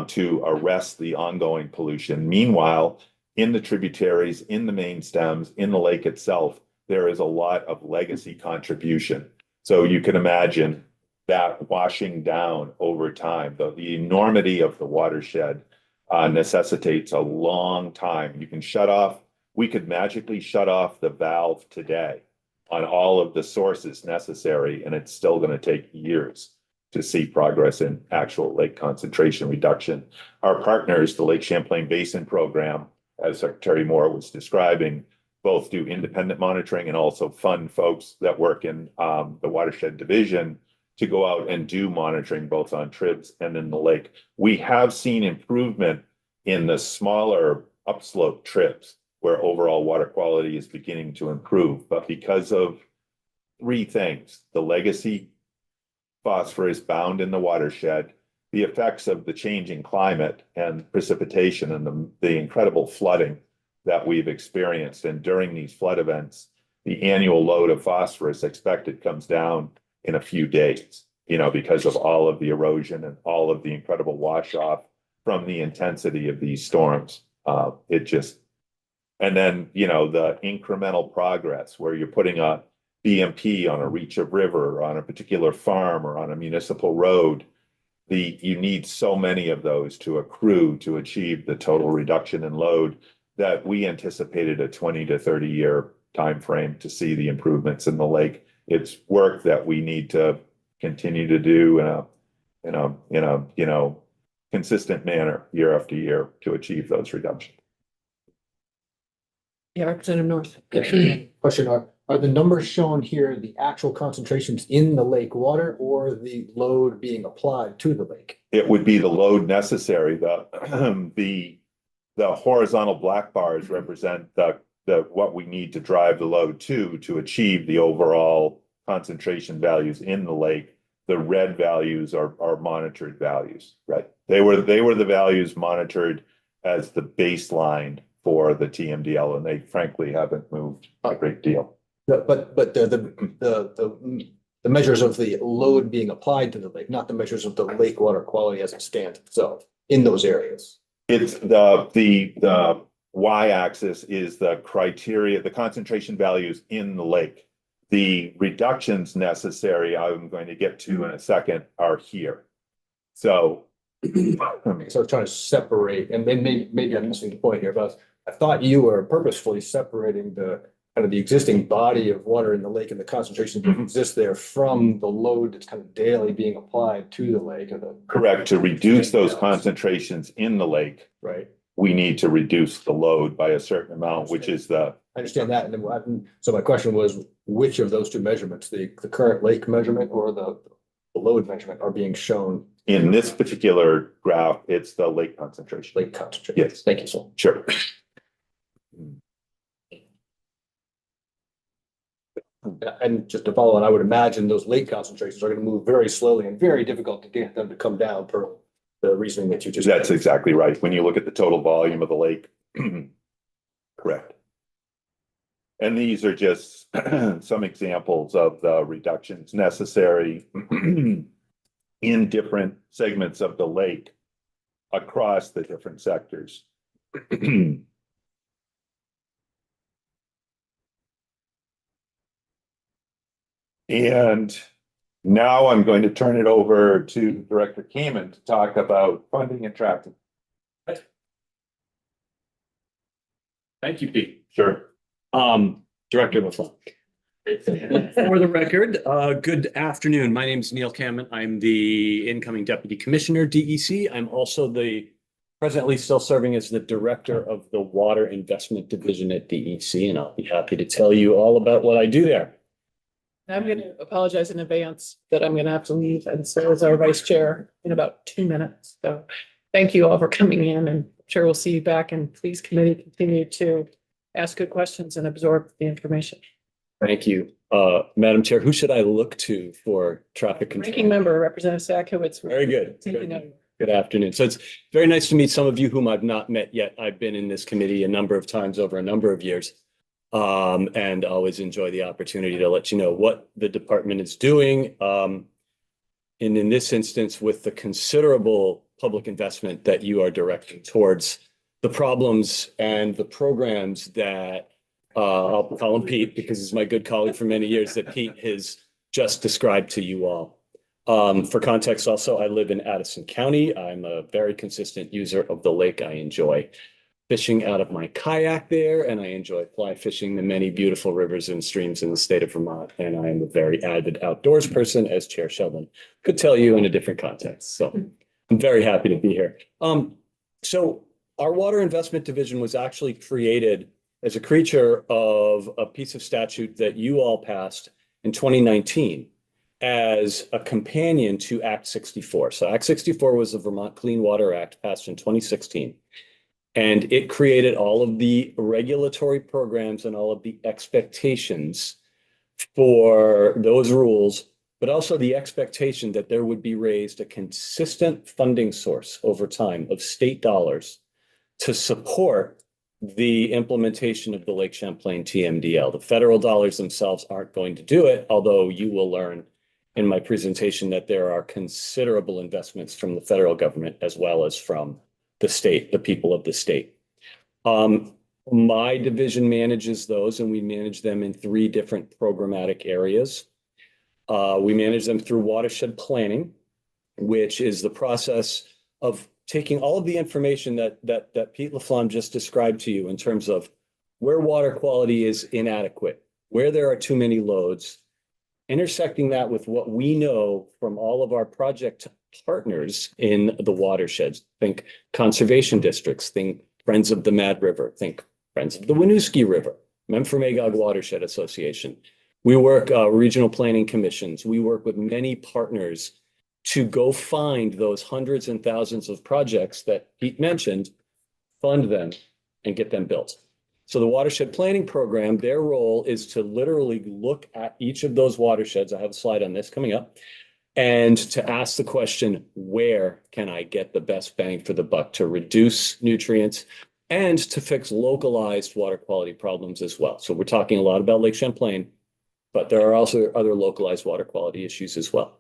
to arrest the ongoing pollution. Meanwhile, in the tributaries, in the main stems, in the lake itself, there is a lot of legacy contribution. So you can imagine that washing down over time. The enormity of the watershed necessitates a long time. You can shut off, we could magically shut off the valve today on all of the sources necessary, and it's still going to take years to see progress in actual lake concentration reduction. Our partners, the Lake Champlain Basin Program, as Secretary Moore was describing, both do independent monitoring and also fund folks that work in the watershed division to go out and do monitoring both on tribs and in the lake. We have seen improvement in the smaller upslope tribs where overall water quality is beginning to improve, but because of 3 things: the legacy phosphorus bound in the watershed, the effects of the changing climate and precipitation, and the incredible flooding that we've experienced. And during these flood events, the annual load of phosphorus expected comes down in a few days, because of all of the erosion and all of the incredible wash off from the intensity of these storms. And then, the incremental progress where you're putting a BMP on a reach of river or on a particular farm or on a municipal road, you need so many of those to accrue to achieve the total reduction in load that we anticipated a 20 to 30 year timeframe to see the improvements in the lake. It's work that we need to continue to do in a consistent manner year after year to achieve those reductions. yeah, Representative North? Question, Are the numbers shown here the actual concentrations in the lake water or the load being applied to the lake? It would be the load necessary, the horizontal black bars represent what we need to drive the load to achieve the overall concentration values in the lake. The red values are monitored values, right? They were the values monitored as the baseline for the TMDL, and they frankly haven't moved a great deal. But the measures of the load being applied to the lake, not the measures of the lake water quality as it stands itself in those areas. It's the y-axis is the criteria, the concentration values in the lake. The reductions necessary, I'm going to get to in a second, are here. So. So trying to separate, and then maybe I'm missing the point here, but I thought you were purposefully separating the kind of the existing body of water in the lake and the concentrations that exist there from the load that's kind of daily being applied to the lake or the. Correct. To reduce those concentrations in the lake, Right. we need to reduce the load by a certain amount, which is I understand that. And then so my question was, which of those two measurements, the current lake measurement or the load measurement are being shown? In this particular graph, it's the lake concentration. Lake concentration. Yes. Thank you, so. Sure. And just to follow on, I would imagine those lake concentrations are going to move very slowly and very difficult to get them to come down per the reasoning that you just. That's exactly right. When you look at the total volume of the lake. Correct. And these are just some examples of the reductions necessary in different segments of the lake across the different sectors. And now I'm going to turn it over to Director Kamen to talk about funding and tracking. Thank you, Pete. Sure. Director LaFleur. For the record, good afternoon. My name is Neil Kamen. I'm the incoming Deputy Commissioner, DEC. I'm also presently still serving as the Director of the Water Investment Division at DEC, and I'll be happy to tell you all about what I do there. I'm going to apologize in advance that I'm going to have to leave, and so is our vice chair in about 2 minutes. So thank you all for coming in, and I'm sure we'll see you back, and please committee continue to ask good questions and absorb the information. Thank you. Madam Chair, who should I look to for traffic control? Ranking member, Representative Sakowitz. Very good. You know. Good afternoon. So it's very nice to meet some of you whom I've not met yet. I've been in this committee a number of times over a number of years. And always enjoy the opportunity to let you know what the department is doing. And in this instance, with the considerable public investment that you are directing towards the problems and the programs that I'll call him Pete because he's my good colleague for many years that Pete has just described to you all. For context also, I live in Addison County. I'm a very consistent user of the lake. I enjoy fishing out of my kayak there, and I enjoy fly fishing the many beautiful rivers and streams in the state of Vermont. And I am a very avid outdoors person, as Chair Sheldon could tell you in a different context. So I'm very happy to be here. So our Water Investment Division was actually created as a creature of a piece of statute that you all passed in 2019 as a companion to Act 64. So Act 64 was the Vermont Clean Water Act passed in 2016. And it created all of the regulatory programs and all of the expectations for those rules, but also the expectation that there would be raised a consistent funding source over time of state dollars to support the implementation of the Lake Champlain TMDL. The federal dollars themselves aren't going to do it, although you will learn in my presentation that there are considerable investments from the federal government as well as from the state, the people of the state. My division manages those, and we manage them in 3 different programmatic areas. We manage them through watershed planning, which is the process of taking all of the information that Pete LaFlamme just described to you in terms of where water quality is inadequate, where there are too many loads, intersecting that with what we know from all of our project partners in the watersheds. Think conservation districts, think Friends of the Mad River, think Friends of the Winooski River, Memphremagog Watershed Association. We work, regional planning commissions. We work with many partners to go find those hundreds and thousands of projects that Pete mentioned, fund them and get them built. So the watershed planning program, their role is to literally look at each of those watersheds. I have a slide on this coming up. And to ask the question, where can I get the best bang for the buck to reduce nutrients and to fix localized water quality problems as well? So we're talking a lot about Lake Champlain, but there are also other localized water quality issues as well.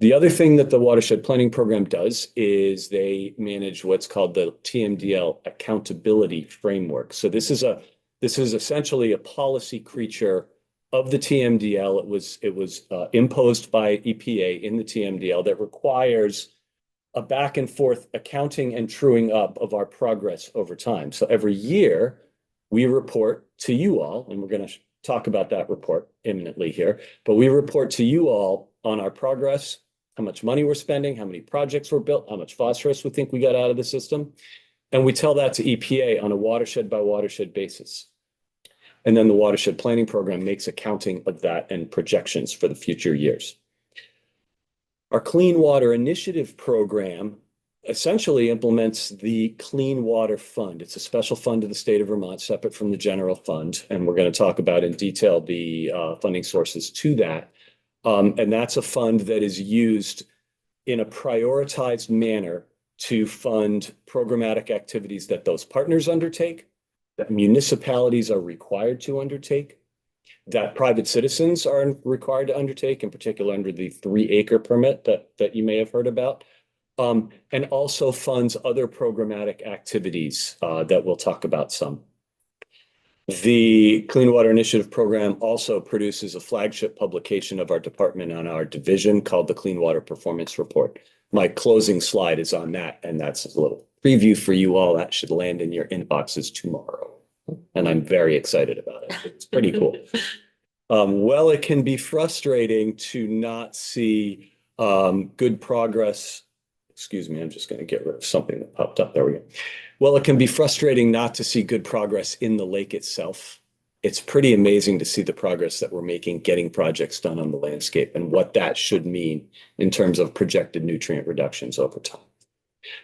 The other thing that the watershed planning program does is they manage what's called the TMDL accountability framework. So this is essentially a policy creature of the TMDL. It was imposed by EPA in the TMDL that requires a back and forth accounting and truing up of our progress over time. So every year we report to you all, and we're going to talk about that report imminently here, but we report to you all on our progress, how much money we're spending, how many projects were built, how much phosphorus we think we got out of the system. And we tell that to EPA on a watershed by watershed basis. And then the watershed planning program makes accounting of that and projections for the future years. Our Clean Water Initiative program essentially implements the Clean Water Fund. It's a special fund of the state of Vermont, separate from the general fund. And we're going to talk about in detail the funding sources to that. And that's a fund that is used in a prioritized manner to fund programmatic activities that those partners undertake, that municipalities are required to undertake, that private citizens are required to undertake, in particular under the 3-acre permit that you may have heard about, and also funds other programmatic activities that we'll talk about some. The Clean Water Initiative program also produces a flagship publication of our department on our division called the Clean Water Performance Report. My closing slide is on that, and that's a little preview for you all. That should land in your inboxes tomorrow. And I'm very excited about it. It's pretty cool. Well, it can be frustrating to not see good progress. Excuse me, I'm just going to get rid of something that popped up. There we go. Well, it can be frustrating not to see good progress in the lake itself. It's pretty amazing to see the progress that we're making getting projects done on the landscape and what that should mean in terms of projected nutrient reductions over time.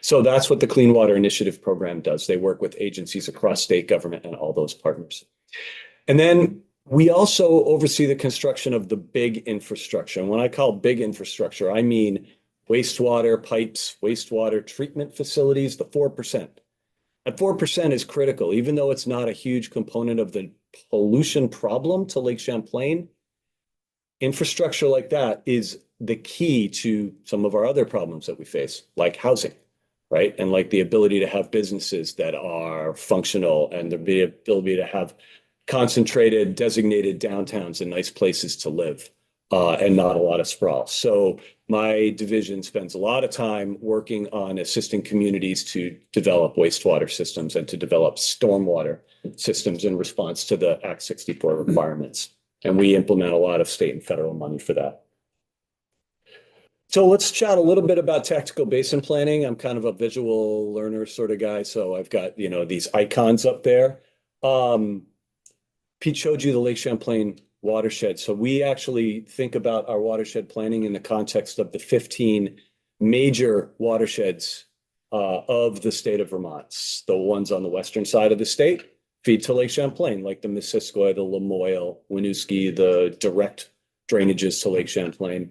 So that's what the Clean Water Initiative program does. They work with agencies across state government and all those partners. And then we also oversee the construction of the big infrastructure. And when I call big infrastructure, I mean wastewater pipes, wastewater treatment facilities, the 4%. That 4% is critical, even though it's not a huge component of the pollution problem to Lake Champlain. Infrastructure like that is the key to some of our other problems that we face, like housing, right? And like the ability to have businesses that are functional and the ability to have concentrated, designated downtowns and nice places to live. And not a lot of sprawl. So my division spends a lot of time working on assisting communities to develop wastewater systems and to develop stormwater systems in response to the Act 64 requirements. And we implement a lot of state and federal money for that. So let's chat a little bit about tactical basin planning. I'm kind of a visual learner sort of guy. So I've got, these icons up there. Pete showed you the Lake Champlain watershed. So we actually think about our watershed planning in the context of the 15 major watersheds of the state of Vermont. The ones on the western side of the state feed to Lake Champlain, like the Missisquoi, the Lamoille, Winooski, the direct drainages to Lake Champlain.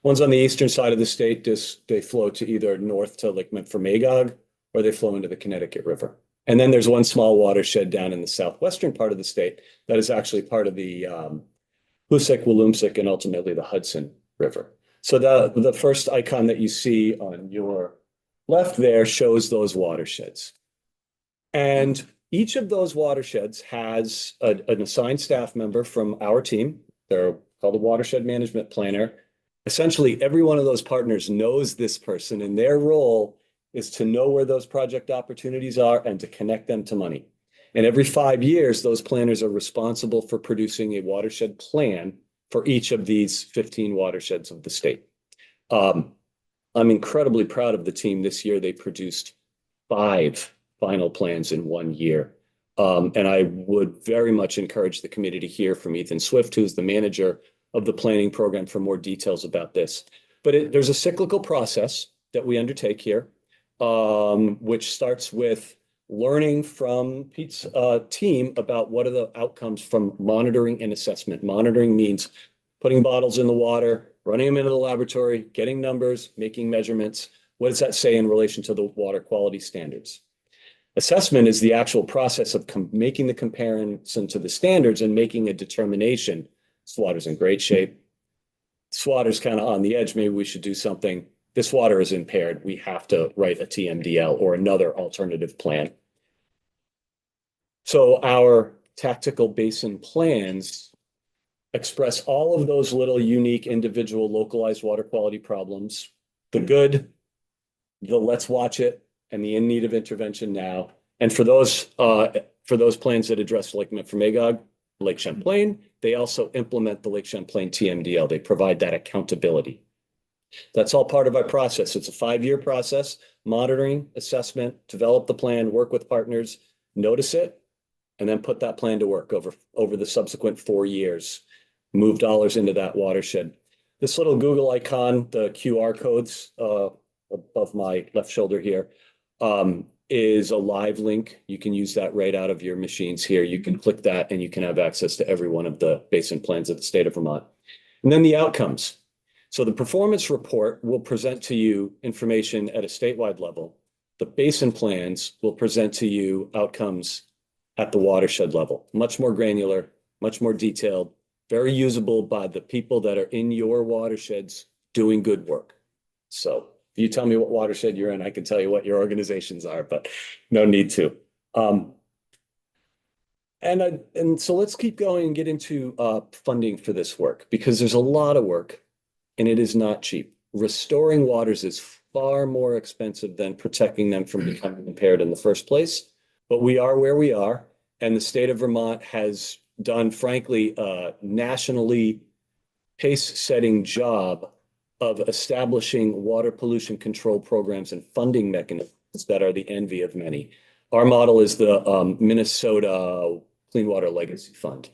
Ones on the eastern side of the state, they flow to either north to Lake Memphremagog or they flow into the Connecticut River. And then there's one small watershed down in the southwestern part of the state that is actually part of the Hoosick, Walloomsic, and ultimately the Hudson River. So the first icon that you see on your left there shows those watersheds. And each of those watersheds has an assigned staff member from our team. They're called a watershed management planner. Essentially, every one of those partners knows this person, and their role is to know where those project opportunities are and to connect them to money. And every 5 years, those planners are responsible for producing a watershed plan for each of these 15 watersheds of the state. I'm incredibly proud of the team this year. They produced 5 final plans in 1 year. And I would very much encourage the committee to hear from Ethan Swift, who's the manager of the planning program, for more details about this. But there's a cyclical process that we undertake here, which starts with learning from Pete's team about what are the outcomes from monitoring and assessment. Monitoring means putting bottles in the water, running them into the laboratory, getting numbers, making measurements. What does that say in relation to the water quality standards? Assessment is the actual process of making the comparison to the standards and making a determination. This water's in great shape. This water's kind of on the edge. Maybe we should do something. This water is impaired. We have to write a TMDL or another alternative plan. So our tactical basin plans express all of those little unique individual localized water quality problems, the good, the let's watch it, and the in need of intervention now. And for those plans that address Lake Memphremagog, Lake Champlain, they also implement the Lake Champlain TMDL. They provide that accountability. That's all part of our process. It's a 5-year process: monitoring, assessment, develop the plan, work with partners, notice it, and then put that plan to work over the subsequent 4 years, move dollars into that watershed. This little Google icon, the QR codes above my left shoulder here, is a live link. You can use that right out of your machines here. You can click that and you can have access to every one of the basin plans of the state of Vermont. And then the outcomes. So the performance report will present to you information at a statewide level. The basin plans will present to you outcomes at the watershed level, much more granular, much more detailed, very usable by the people that are in your watersheds doing good work. So if you tell me what watershed you're in, I can tell you what your organizations are, but no need to. And so let's keep going and get into funding for this work, because there's a lot of work and it is not cheap. Restoring waters is far more expensive than protecting them from becoming impaired in the first place. But we are where we are, and the state of Vermont has done, frankly, a nationally pace-setting job of establishing water pollution control programs and funding mechanisms that are the envy of many. Our model is the Minnesota Clean Water Legacy Fund.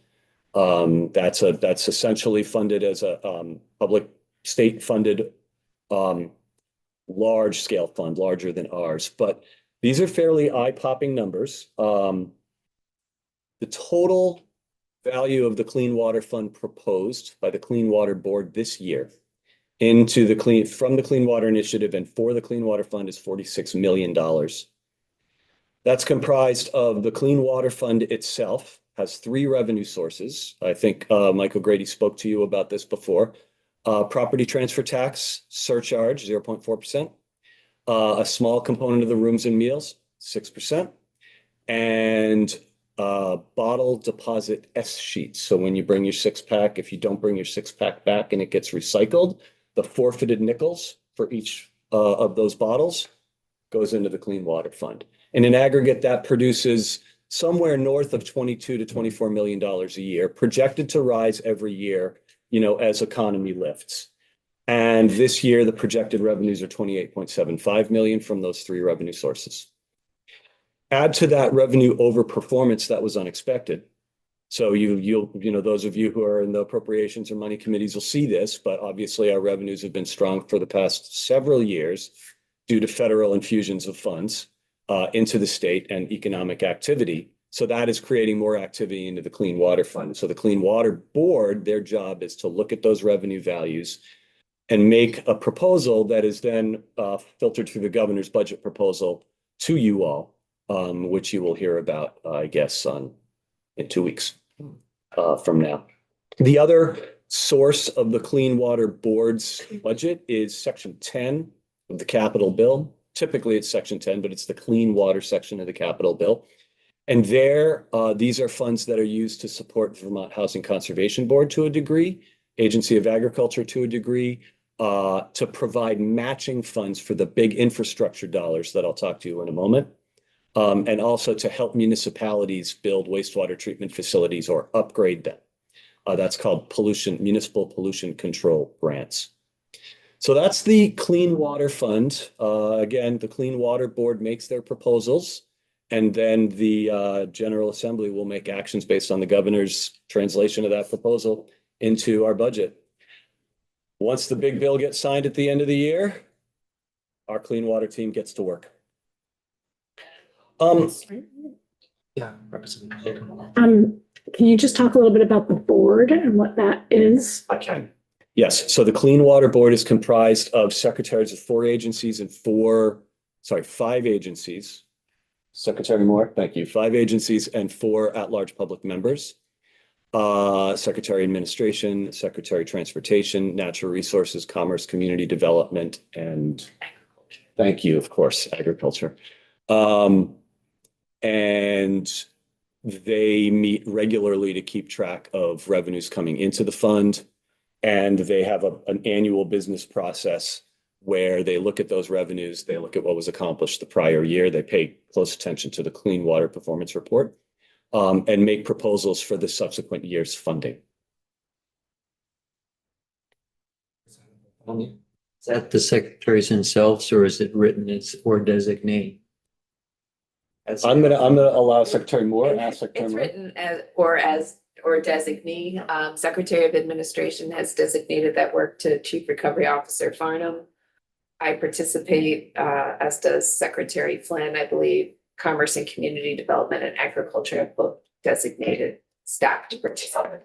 That's essentially funded as a public state-funded large-scale fund, larger than ours. But these are fairly eye-popping numbers. The total value of the Clean Water Fund proposed by the Clean Water Board this year from the Clean Water Initiative and for the Clean Water Fund is $46 million. That's comprised of the Clean Water Fund itself, has 3 revenue sources. I think Mike O'Grady spoke to you about this before. Property transfer tax surcharge, 0.4%. A small component of the rooms and meals, 6%. And bottle deposit S sheets. So when you bring your 6-pack, if you don't bring your 6-pack back and it gets recycled, the forfeited nickels for each of those bottles goes into the Clean Water Fund. And in aggregate, that produces somewhere north of $22 to $24 million a year, projected to rise every year, as economy lifts. And this year, the projected revenues are $28.75 million from those 3 revenue sources. Add to that revenue over performance that was unexpected. So those of you who are in the appropriations or money committees will see this, but obviously our revenues have been strong for the past several years due to federal infusions of funds into the state and economic activity. So that is creating more activity into the Clean Water Fund. So the Clean Water Board, their job is to look at those revenue values and make a proposal that is then filtered through the governor's budget proposal to you all, which you will hear about, I guess, in 2 weeks from now. The other source of the Clean Water Board's budget is Section 10 of the Capital Bill. Typically, it's Section 10, but it's the clean water section of the Capital Bill. And these are funds that are used to support Vermont Housing Conservation Board to a degree, Agency of Agriculture to a degree, to provide matching funds for the big infrastructure dollars that I'll talk to you in a moment, and also to help municipalities build wastewater treatment facilities or upgrade them. That's called municipal pollution control grants. So that's the Clean Water Fund. Again, the Clean Water Board makes their proposals, And then the General Assembly will make actions based on the governor's translation of that proposal into our budget. Once the big bill gets signed at the end of the year, our clean water team gets to work. Yeah, Representative. Can you just talk a little bit about the board and what that is? I can. Yes, so the Clean Water Board is comprised of secretaries of 4 agencies and 5 agencies. Secretary Moore, thank you. 5 agencies and 4 at-large public members. Secretary Administration, Secretary Transportation, Natural Resources, Commerce, Community Development, and thank you, of course, Agriculture. And they meet regularly to keep track of revenues coming into the fund. And they have an annual business process where they look at those revenues, they look at what was accomplished the prior year, they pay close attention to the Clean Water Performance Report, and make proposals for the subsequent year's funding. Is that the secretaries themselves, or is it written as or designate? I'm gonna allow Secretary Moore, ask Secretary It's Moore. written as or designee. Secretary of Administration has designated that work to Chief Recovery Officer Farnham. I participate, as does Secretary Flynn. I believe Commerce and Community Development and Agriculture have both designated staff to participate.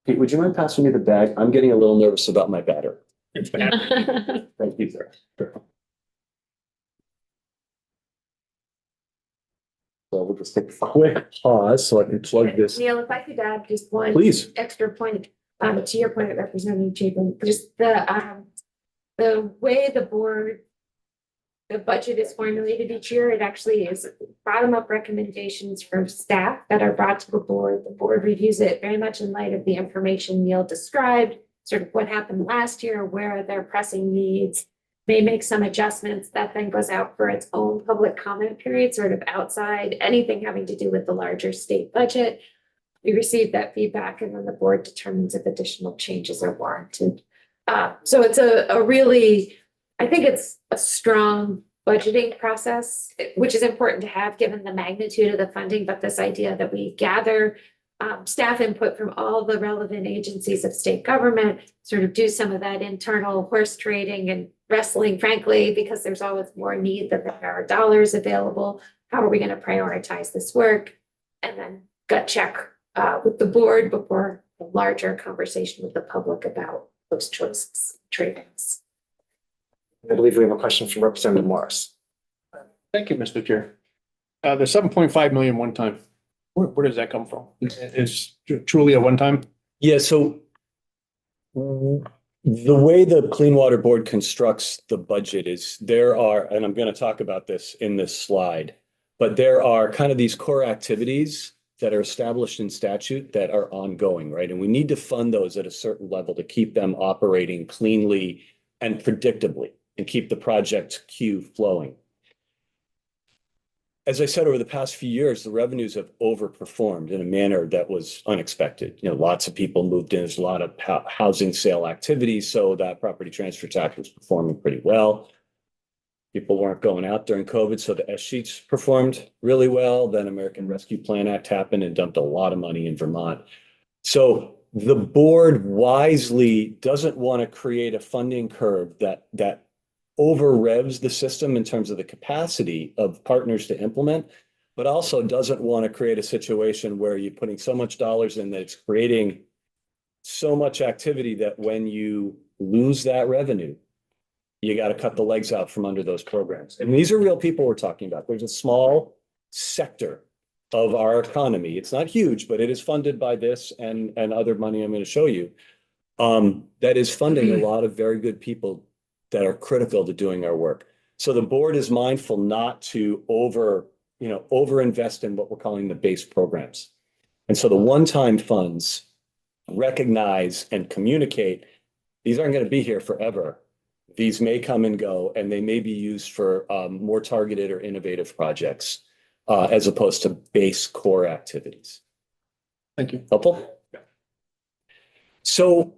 Pete, would you mind passing me the bag? I'm getting a little nervous about my batter. Thank you, sir. So we'll just take a quick pause so I can plug this. Neil, if I could add just one Please. extra point, to your point, Representative Chapin, just the way the budget is formulated each year, it actually is bottom-up recommendations from staff that are brought to the board. The board reviews it very much in light of the information Neil described, sort of what happened last year, where are their pressing needs, may make some adjustments that then goes out for its own public comment period, sort of outside anything having to do with the larger state budget. We receive that feedback and then the board determines if additional changes are warranted. So it's a really, I think it's a strong budgeting process, which is important to have given the magnitude of the funding, but this idea that we gather staff input from all the relevant agencies of state government, sort of do some of that internal horse trading and wrestling, frankly, because there's always more need than there are dollars available. How are we going to prioritize this work? And then gut check with the board before a larger conversation with the public about those choices, trade-offs. I believe we have a question from Representative Morris. Thank you, Mr. Chair. The 7.5 million one time, where does that come from? Is truly a one time? Yeah, so the way the Clean Water Board constructs the budget is there are, and I'm going to talk about this in this slide, but there are kind of these core activities that are established in statute that are ongoing, right? And we need to fund those at a certain level to keep them operating cleanly and predictably and keep the project queue flowing. As I said, over the past few years, the revenues have overperformed in a manner that was unexpected. You know, lots of people moved in. There's a lot of housing sale activity, so that property transfer tax was performing pretty well. People weren't going out during COVID, so the S-sheets performed really well. Then American Rescue Plan Act happened and dumped a lot of money in Vermont. So the board wisely doesn't want to create a funding curve that over revs the system in terms of the capacity of partners to implement, but also doesn't want to create a situation where you're putting so much dollars in that it's creating so much activity that when you lose that revenue, you got to cut the legs out from under those programs. And these are real people we're talking about. There's a small sector of our economy. It's not huge, but it is funded by this and other money I'm going to show you, that is funding a lot of very good people that are critical to doing our work. So the board is mindful not to overinvest in what we're calling the base programs. And so the one-time funds recognize and communicate, these aren't going to be here forever. These may come and go, and they may be used for more targeted or innovative projects as opposed to base core activities. Thank you. Helpful? So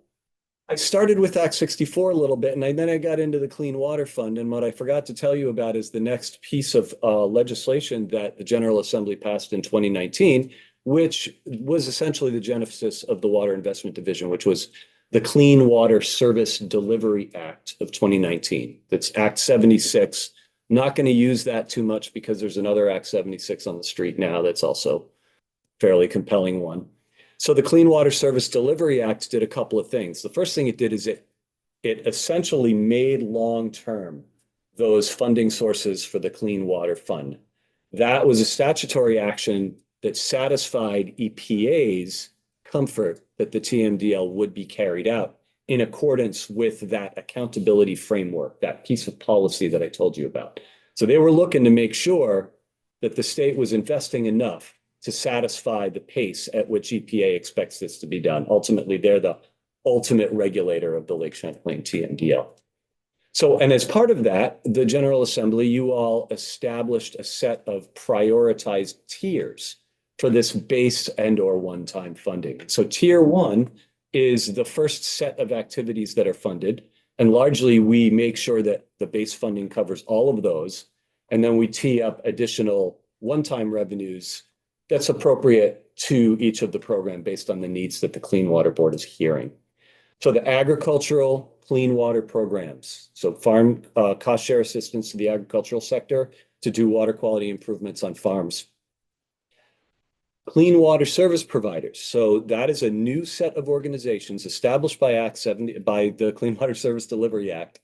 I started with Act 64 a little bit, and then I got into the Clean Water Fund. And what I forgot to tell you about is the next piece of legislation that the General Assembly passed in 2019, which was essentially the genesis of the Water Investment Division, which was the Clean Water Service Delivery Act of 2019. That's Act 76. Not going to use that too much because there's another Act 76 on the street now that's also fairly compelling one. So the Clean Water Service Delivery Act did a couple of things. The first thing it did is it essentially made long-term those funding sources for the Clean Water Fund. That was a statutory action that satisfied EPA's comfort that the TMDL would be carried out in accordance with that accountability framework, that piece of policy that I told you about. So they were looking to make sure that the state was investing enough to satisfy the pace at which EPA expects this to be done. Ultimately, they're the ultimate regulator of the Lake Champlain TMDL. So, and as part of that, the General Assembly, you all established a set of prioritized tiers for this base and/or one-time funding. So tier 1 is the first set of activities that are funded. And largely, we make sure that the base funding covers all of those. And then we tee up additional one-time revenues that's appropriate to each of the program based on the needs that the Clean Water Board is hearing. So the agricultural clean water programs, so farm cost share assistance to the agricultural sector to do water quality improvements on farms. Clean water service providers. So that is a new set of organizations established by Act 70, by the Clean Water Service Delivery Act.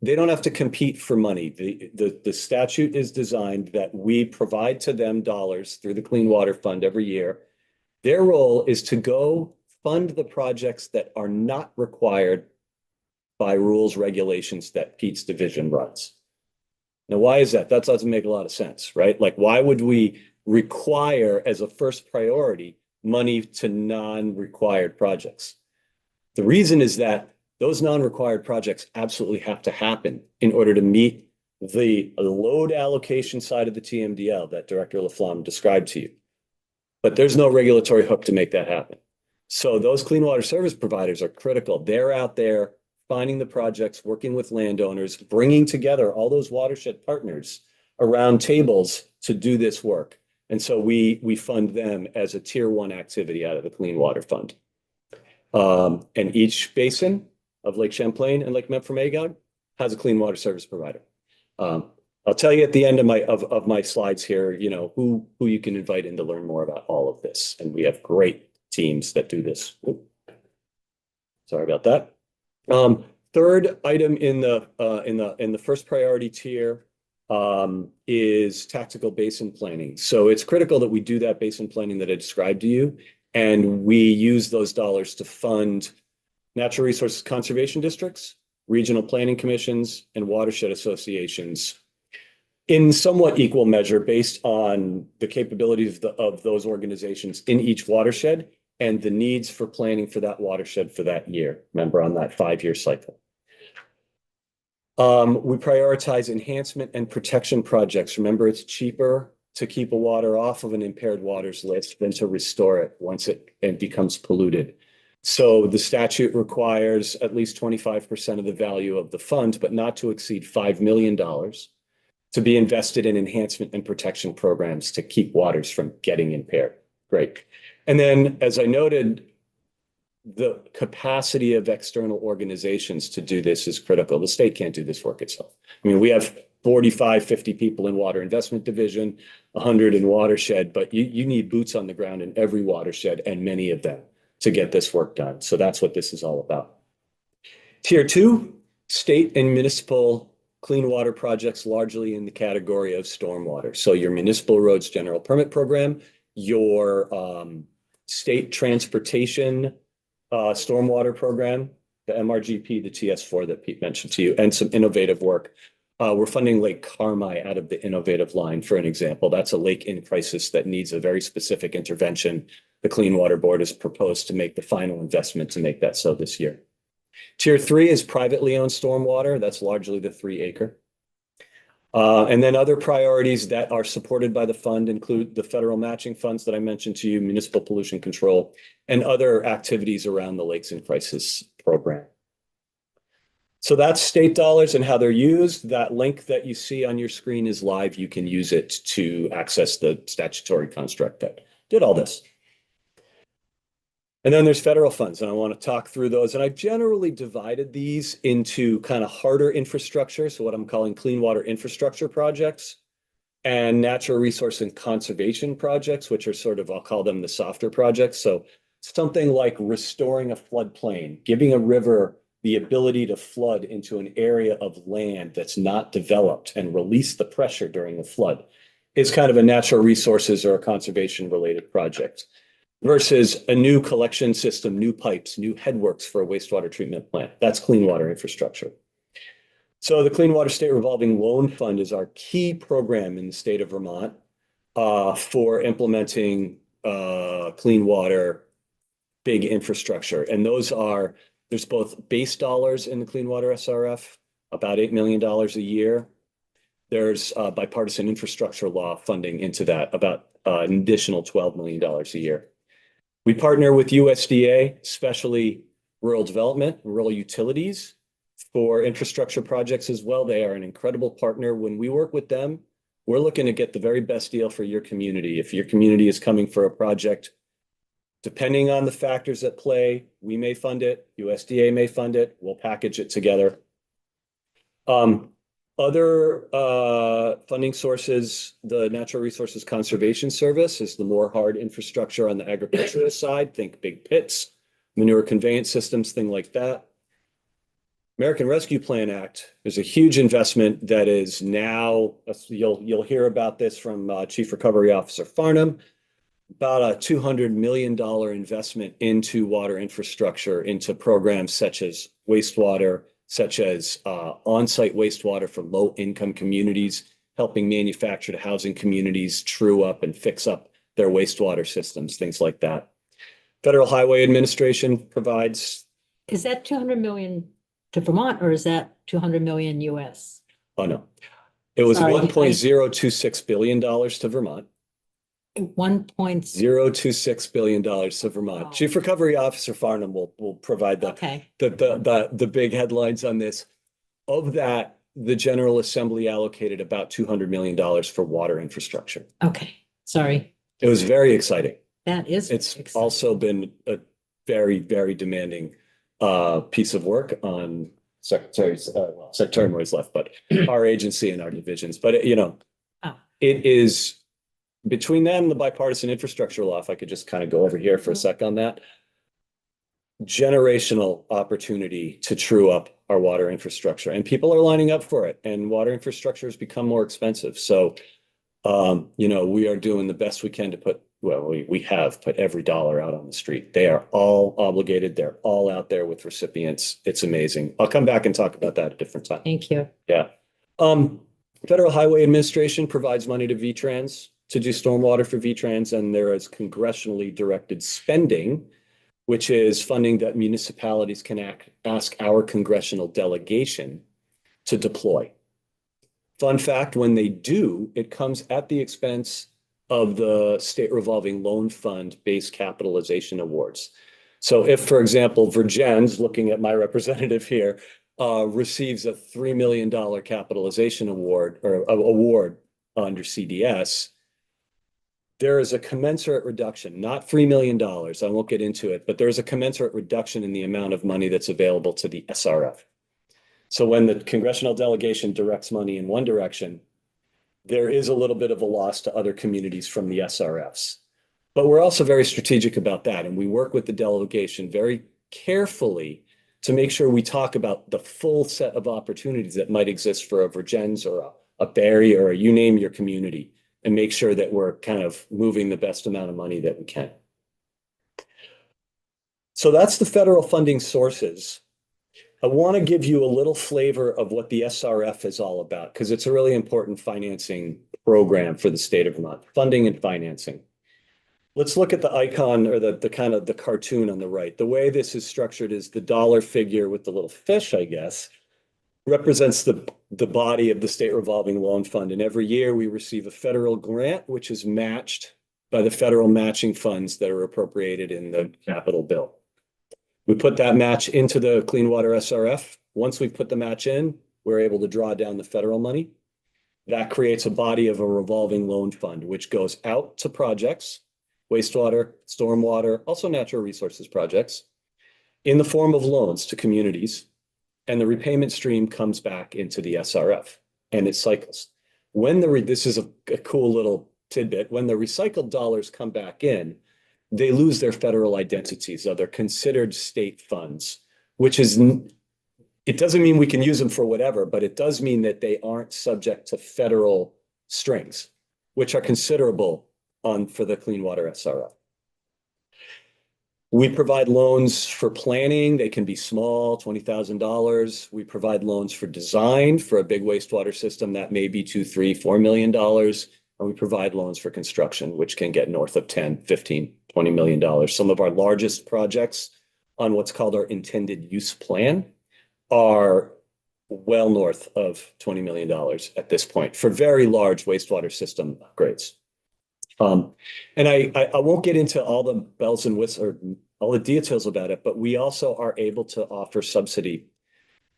They don't have to compete for money. The statute is designed that we provide to them dollars through the Clean Water Fund every year. Their role is to go fund the projects that are not required by rules, regulations that Pete's division runs. Now, why is that? That doesn't make a lot of sense, right? Like, why would we require as a first priority money to non-required projects? The reason is that those non-required projects absolutely have to happen in order to meet the load allocation side of the TMDL that Director Laflamme described to you. But there's no regulatory hook to make that happen. So those clean water service providers are critical. They're out there finding the projects, working with landowners, bringing together all those watershed partners around tables to do this work. And so we fund them as a tier 1 activity out of the Clean Water Fund. And each basin of Lake Champlain and Lake Memphremagog has a clean water service provider. I'll tell you at the end of my slides here, you know, who you can invite in to learn more about all of this. And we have great teams that do this. Sorry about that. Third item in the first priority tier is tactical basin planning. So it's critical that we do that basin planning that I described to you, and we use those dollars to fund natural resources conservation districts, regional planning commissions, and watershed associations in somewhat equal measure based on the capabilities of those organizations in each watershed and the needs for planning for that watershed for that year. Remember, on that 5-year cycle. We prioritize enhancement and protection projects. Remember, it's cheaper to keep a water off of an impaired waters list than to restore it once it becomes polluted. So the statute requires at least 25% of the value of the fund, but not to exceed $5 million to be invested in enhancement and protection programs to keep waters from getting impaired. Great. And then, as I noted, the capacity of external organizations to do this is critical. The state can't do this work itself. I mean, we have 45, 50 people in Water Investment Division, 100 in Watershed, but you need boots on the ground in every watershed and many of them to get this work done. So that's what this is all about. Tier 2, state and municipal clean water projects, largely in the category of stormwater. So your municipal roads general permit program, your state transportation stormwater program, the MRGP, the TS4 that Pete mentioned to you, and some innovative work. We're funding Lake Carmi out of the innovative line, for an example. That's a lake in crisis that needs a very specific intervention. The Clean Water Board has proposed to make the final investment to make that so this year. Tier 3 is privately owned stormwater. That's largely the 3-acre. And then other priorities that are supported by the fund include the federal matching funds that I mentioned to you, municipal pollution control, and other activities around the Lakes in Crisis program. So that's state dollars and how they're used. That link that you see on your screen is live. You can use it to access the statutory construct that did all this. And then there's federal funds, and I want to talk through those. And I generally divided these into kind of harder infrastructure, so what I'm calling clean water infrastructure projects, and natural resource and conservation projects, which are sort of, I'll call them the softer projects. So something like restoring a floodplain, giving a river the ability to flood into an area of land that's not developed and release the pressure during the flood is kind of a natural resources or a conservation related project. Versus a new collection system, new pipes, new headworks for a wastewater treatment plant. That's clean water infrastructure. So the Clean Water State Revolving Loan Fund is our key program in the state of Vermont for implementing clean water, big infrastructure. And there's both base dollars in the Clean Water SRF, about $8 million a year. There's bipartisan infrastructure law funding into that, about an additional $12 million a year. We partner with USDA, especially rural development, rural utilities for infrastructure projects as well. They are an incredible partner. When we work with them, we're looking to get the very best deal for your community. If your community is coming for a project, depending on the factors at play, we may fund it, USDA may fund it, we'll package it together. Other funding sources, the Natural Resources Conservation Service is the more hard infrastructure on the agricultural side. Think big pits, manure conveyance systems, things like that. American Rescue Plan Act is a huge investment that is now, you'll hear about this from Chief Recovery Officer Farnham, about a $200 million investment into water infrastructure, into programs such as wastewater, such as on-site wastewater for low-income communities, helping manufactured housing communities true up and fix up their wastewater systems, things like that. Federal Highway Administration provides. Is that 200 million to Vermont or is that 200 million US? Oh, no. It was Sorry, $1.026 billion to Vermont. 1.026 billion to Vermont. Wow. Chief Recovery Officer Farnham will provide the big headlines on this. Of that, the General Assembly allocated about $200 million for water infrastructure. Okay, sorry. It was very exciting. That is. It's exciting. also been a very, very demanding piece of work on Secretary Moy's left, but our agency and our divisions. But it is. Between them and the bipartisan infrastructure law, if I could just kind of go over here for a sec on that, generational opportunity to true up our water infrastructure, and people are lining up for it, and water infrastructure has become more expensive. So, we are doing the best we can to we have put every dollar out on the street. They are all obligated. They're all out there with recipients. It's amazing. I'll come back and talk about that at a different time. Thank you. Yeah. Federal Highway Administration provides money to VTrans to do stormwater for VTrans, and there is congressionally directed spending, which is funding that municipalities can ask our congressional delegation to deploy. Fun fact, when they do, it comes at the expense of the State Revolving Loan Fund base capitalization awards. So if, for example, Virgins, looking at my representative here, receives a $3 million capitalization award or award under CDS, there is a commensurate reduction, not $3 million. I won't get into it, but there's a commensurate reduction in the amount of money that's available to the SRF. So when the congressional delegation directs money in one direction, there is a little bit of a loss to other communities from the SRFs. But we're also very strategic about that. And we work with the delegation very carefully to make sure we talk about the full set of opportunities that might exist for a Virgins or a Barrie or you name your community, and make sure that we're kind of moving the best amount of money that we can. So that's the federal funding sources. I want to give you a little flavor of what the SRF is all about, because it's a really important financing program for the state of Vermont, funding and financing. Let's look at the icon or the kind of the cartoon on the right. The way this is structured is the dollar figure with the little fish, I guess, represents the the body of the state revolving loan fund. And every year we receive a federal grant, which is matched by the federal matching funds that are appropriated in the capital bill. We put that match into the Clean Water SRF. Once we put the match in, we're able to draw down the federal money. That creates a body of a revolving loan fund, which goes out to projects, wastewater, stormwater, also natural resources projects, in the form of loans to communities. And the repayment stream comes back into the SRF and it cycles. This is a cool little tidbit. When the recycled dollars come back in, they lose their federal identity. So they're considered state funds, which is, it doesn't mean we can use them for whatever, but it does mean that they aren't subject to federal strings, which are considerable for the Clean Water SRF. We provide loans for planning. They can be small, $20,000. We provide loans for design for a big wastewater system that may be $2, $3, $4 million. And we provide loans for construction, which can get north of 10, 15, $20 million. Some of our largest projects on what's called our intended use plan are well north of $20 million at this point for very large wastewater system upgrades. And I won't get into all the bells and whistles or all the details about it, but we also are able to offer subsidy.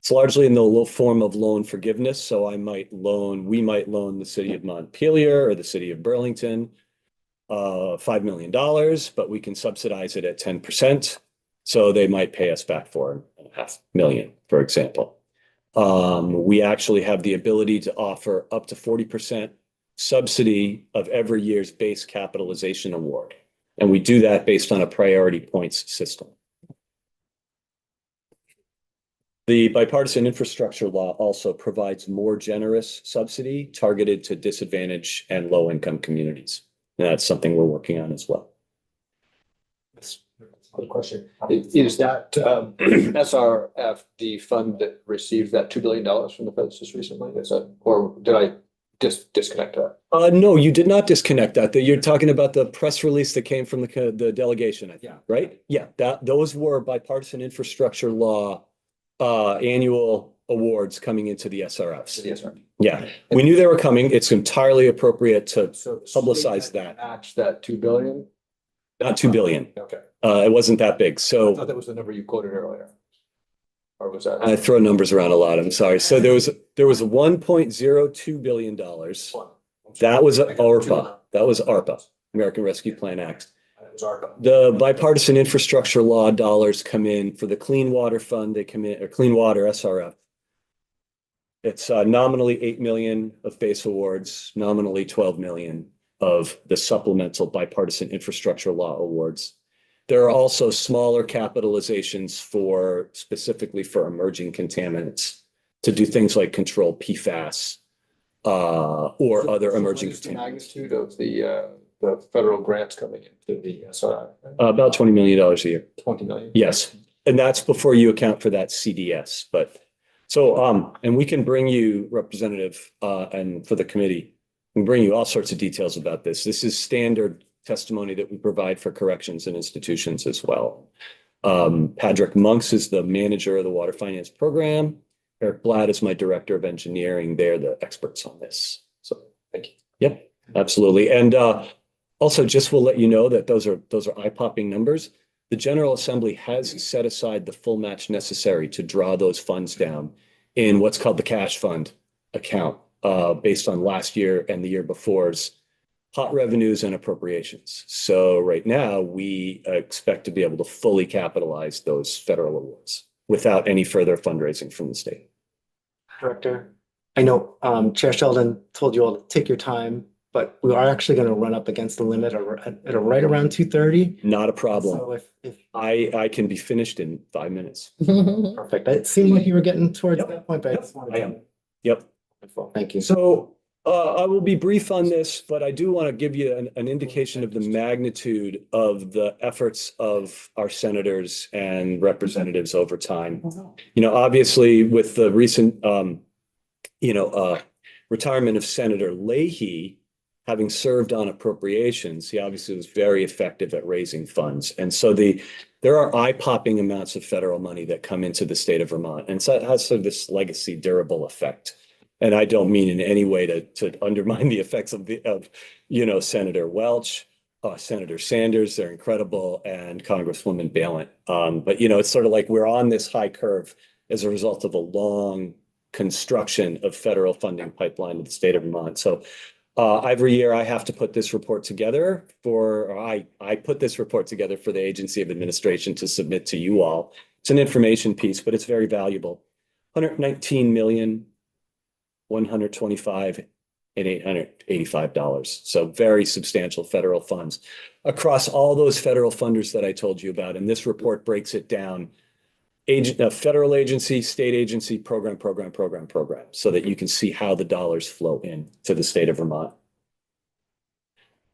It's largely in the form of loan forgiveness. So we might loan the city of Montpelier or the city of Burlington $5 million, but we can subsidize it at 10%. So they might pay us back $4.5 million, for example. We actually have the ability to offer up to 40% subsidy of every year's base capitalization award. And we do that based on a priority points system. The bipartisan infrastructure law also provides more generous subsidy targeted to disadvantaged and low-income communities. And that's something we're working on as well. Another question. Is that SRF the fund that received that $2 billion from the feds just recently? Is that, or did I disconnect that? No, you did not disconnect that. You're talking about the press release that came from the delegation, I think, right? Yeah, those were bipartisan infrastructure law annual awards coming into the SRFs. The SRF. Yeah, we knew they were coming. It's entirely appropriate to publicize that. Match that 2 billion? Not 2 billion. Okay. It wasn't that big. I So thought that was the number you quoted earlier. Or was that? I throw numbers around a lot. I'm sorry. So there was $1.02 billion. That was ARPA. That was ARPA, American Rescue Plan Act. It was ARPA. The bipartisan infrastructure law dollars come in for the Clean Water Fund. They come in, or Clean Water SRF. It's nominally 8 million of base awards, nominally 12 million of the supplemental bipartisan infrastructure law awards. There are also smaller capitalizations specifically for emerging contaminants to do things like control PFAS or other emerging What is the contaminants. magnitude of the federal grants coming into the SRF? About $20 million a year. 20 million? Yes. And that's before you account for that CDS. But so, and we can bring you representative and for the committee, we can bring you all sorts of details about this. This is standard testimony that we provide for corrections and institutions as well. Patrick Monks is the manager of the water finance program. Eric Blatt is my director of engineering. They're the experts on this. So thank you. Yep, absolutely. And also just will let you know that those are eye-popping numbers. The General Assembly has set aside the full match necessary to draw those funds down in what's called the cash fund account based on last year and the year before's hot revenues and appropriations. So right now we expect to be able to fully capitalize those federal awards without any further fundraising from the state. Director, I know Chair Sheldon told you all to take your time, but we are actually going to run up against the limit at right around 2:30. Not a problem. So if I can be finished in 5 minutes. perfect. It seemed like you were getting towards that point, but I just wanted I to. am. Yep. Thank you. So I will be brief on this, but I do want to give you an indication of the magnitude of the efforts of our senators and representatives over time. You know, obviously with the recent, retirement of Senator Leahy, having served on appropriations, he obviously was very effective at raising funds. And so there are eye-popping amounts of federal money that come into the state of Vermont. And so it has sort of this legacy durable effect. And I don't mean in any way to undermine the effects of Senator Welch, Senator Sanders, they're incredible, and Congresswoman Balint. But it's sort of like we're on this high curve as a result of a long construction of federal funding pipeline in the state of Vermont. So every year I have to put this report together I put this report together for the Agency of Administration to submit to you all. It's an information piece, but it's very valuable. 119,125,885 dollars. So very substantial federal funds across all those federal funders that I told you about. And this report breaks it down. Federal agency, state agency, program, so that you can see how the dollars flow in to the state of Vermont.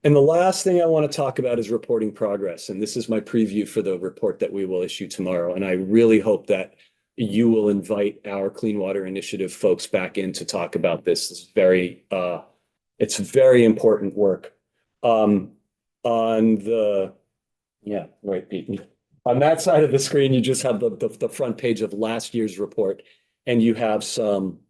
And the last thing I want to talk about is reporting progress. And this is my preview for the report that we will issue tomorrow. And I really hope that you will invite our Clean Water Initiative folks back in to talk about this. It's very important work. On that side of the screen, you just have the front page of last year's report, and you have some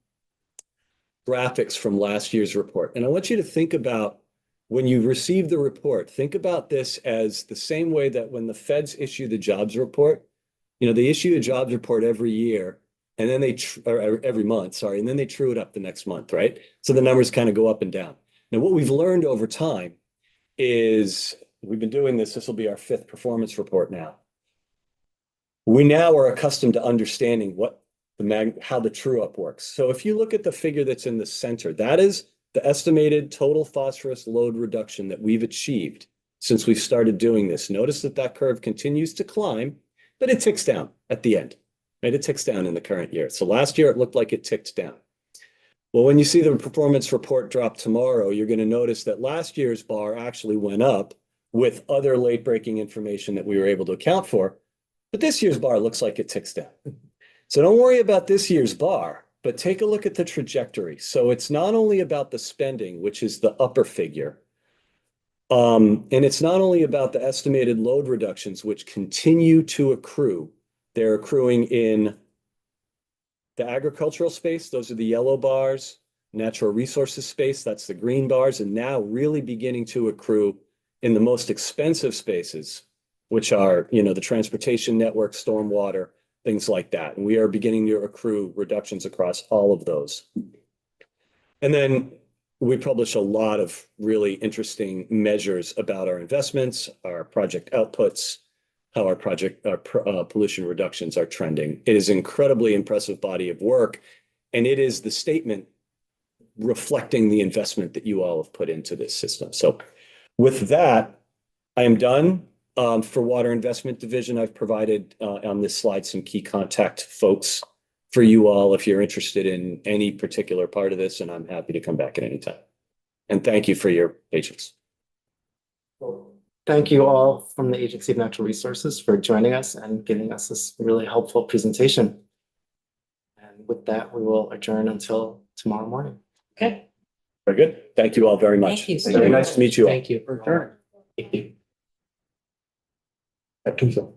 graphics from last year's report. And I want you to think about when you receive the report, think about this as the same way that when the feds issue the jobs report, they issue a jobs report every year, and then every month, sorry, and then they true it up the next month, right? So the numbers kind of go up and down. Now, what we've learned over time is we've been doing this. This will be our 5th performance report now. We now are accustomed to understanding how the true up works. So if you look at the figure that's in the center, that is the estimated total phosphorus load reduction that we've achieved since we've started doing this. Notice that curve continues to climb, but it ticks down at the end, right? It ticks down in the current year. So last year it looked like it ticked down. Well, when you see the performance report drop tomorrow, you're going to notice that last year's bar actually went up with other late breaking information that we were able to account for. But this year's bar looks like it ticks down. So don't worry about this year's bar, but take a look at the trajectory. So it's not only about the spending, which is the upper figure, and it's not only about the estimated load reductions, which continue to accrue. They're accruing in the agricultural space. Those are the yellow bars. Natural resources space, that's the green bars, and now really beginning to accrue in the most expensive spaces, which are, the transportation network, stormwater, things like that. And we are beginning to accrue reductions across all of those. And then we publish a lot of really interesting measures about our investments, our project outputs, how our pollution reductions are trending. It is an incredibly impressive body of work, and it is the statement reflecting the investment that you all have put into this system. So with that, I am done. For Water Investment Division, I've provided on this slide some key contact folks for you all if you're interested in any particular part of this, and I'm happy to come back at any time. And thank you for your patience. Thank you all from the Agency of Natural Resources for joining us and giving us this really helpful presentation. And with that, we will adjourn until tomorrow morning. Okay. Very good. Thank you all very much. Thank you so Very much. nice to meet you all. Thank you. Sure. Thank you. That too, so.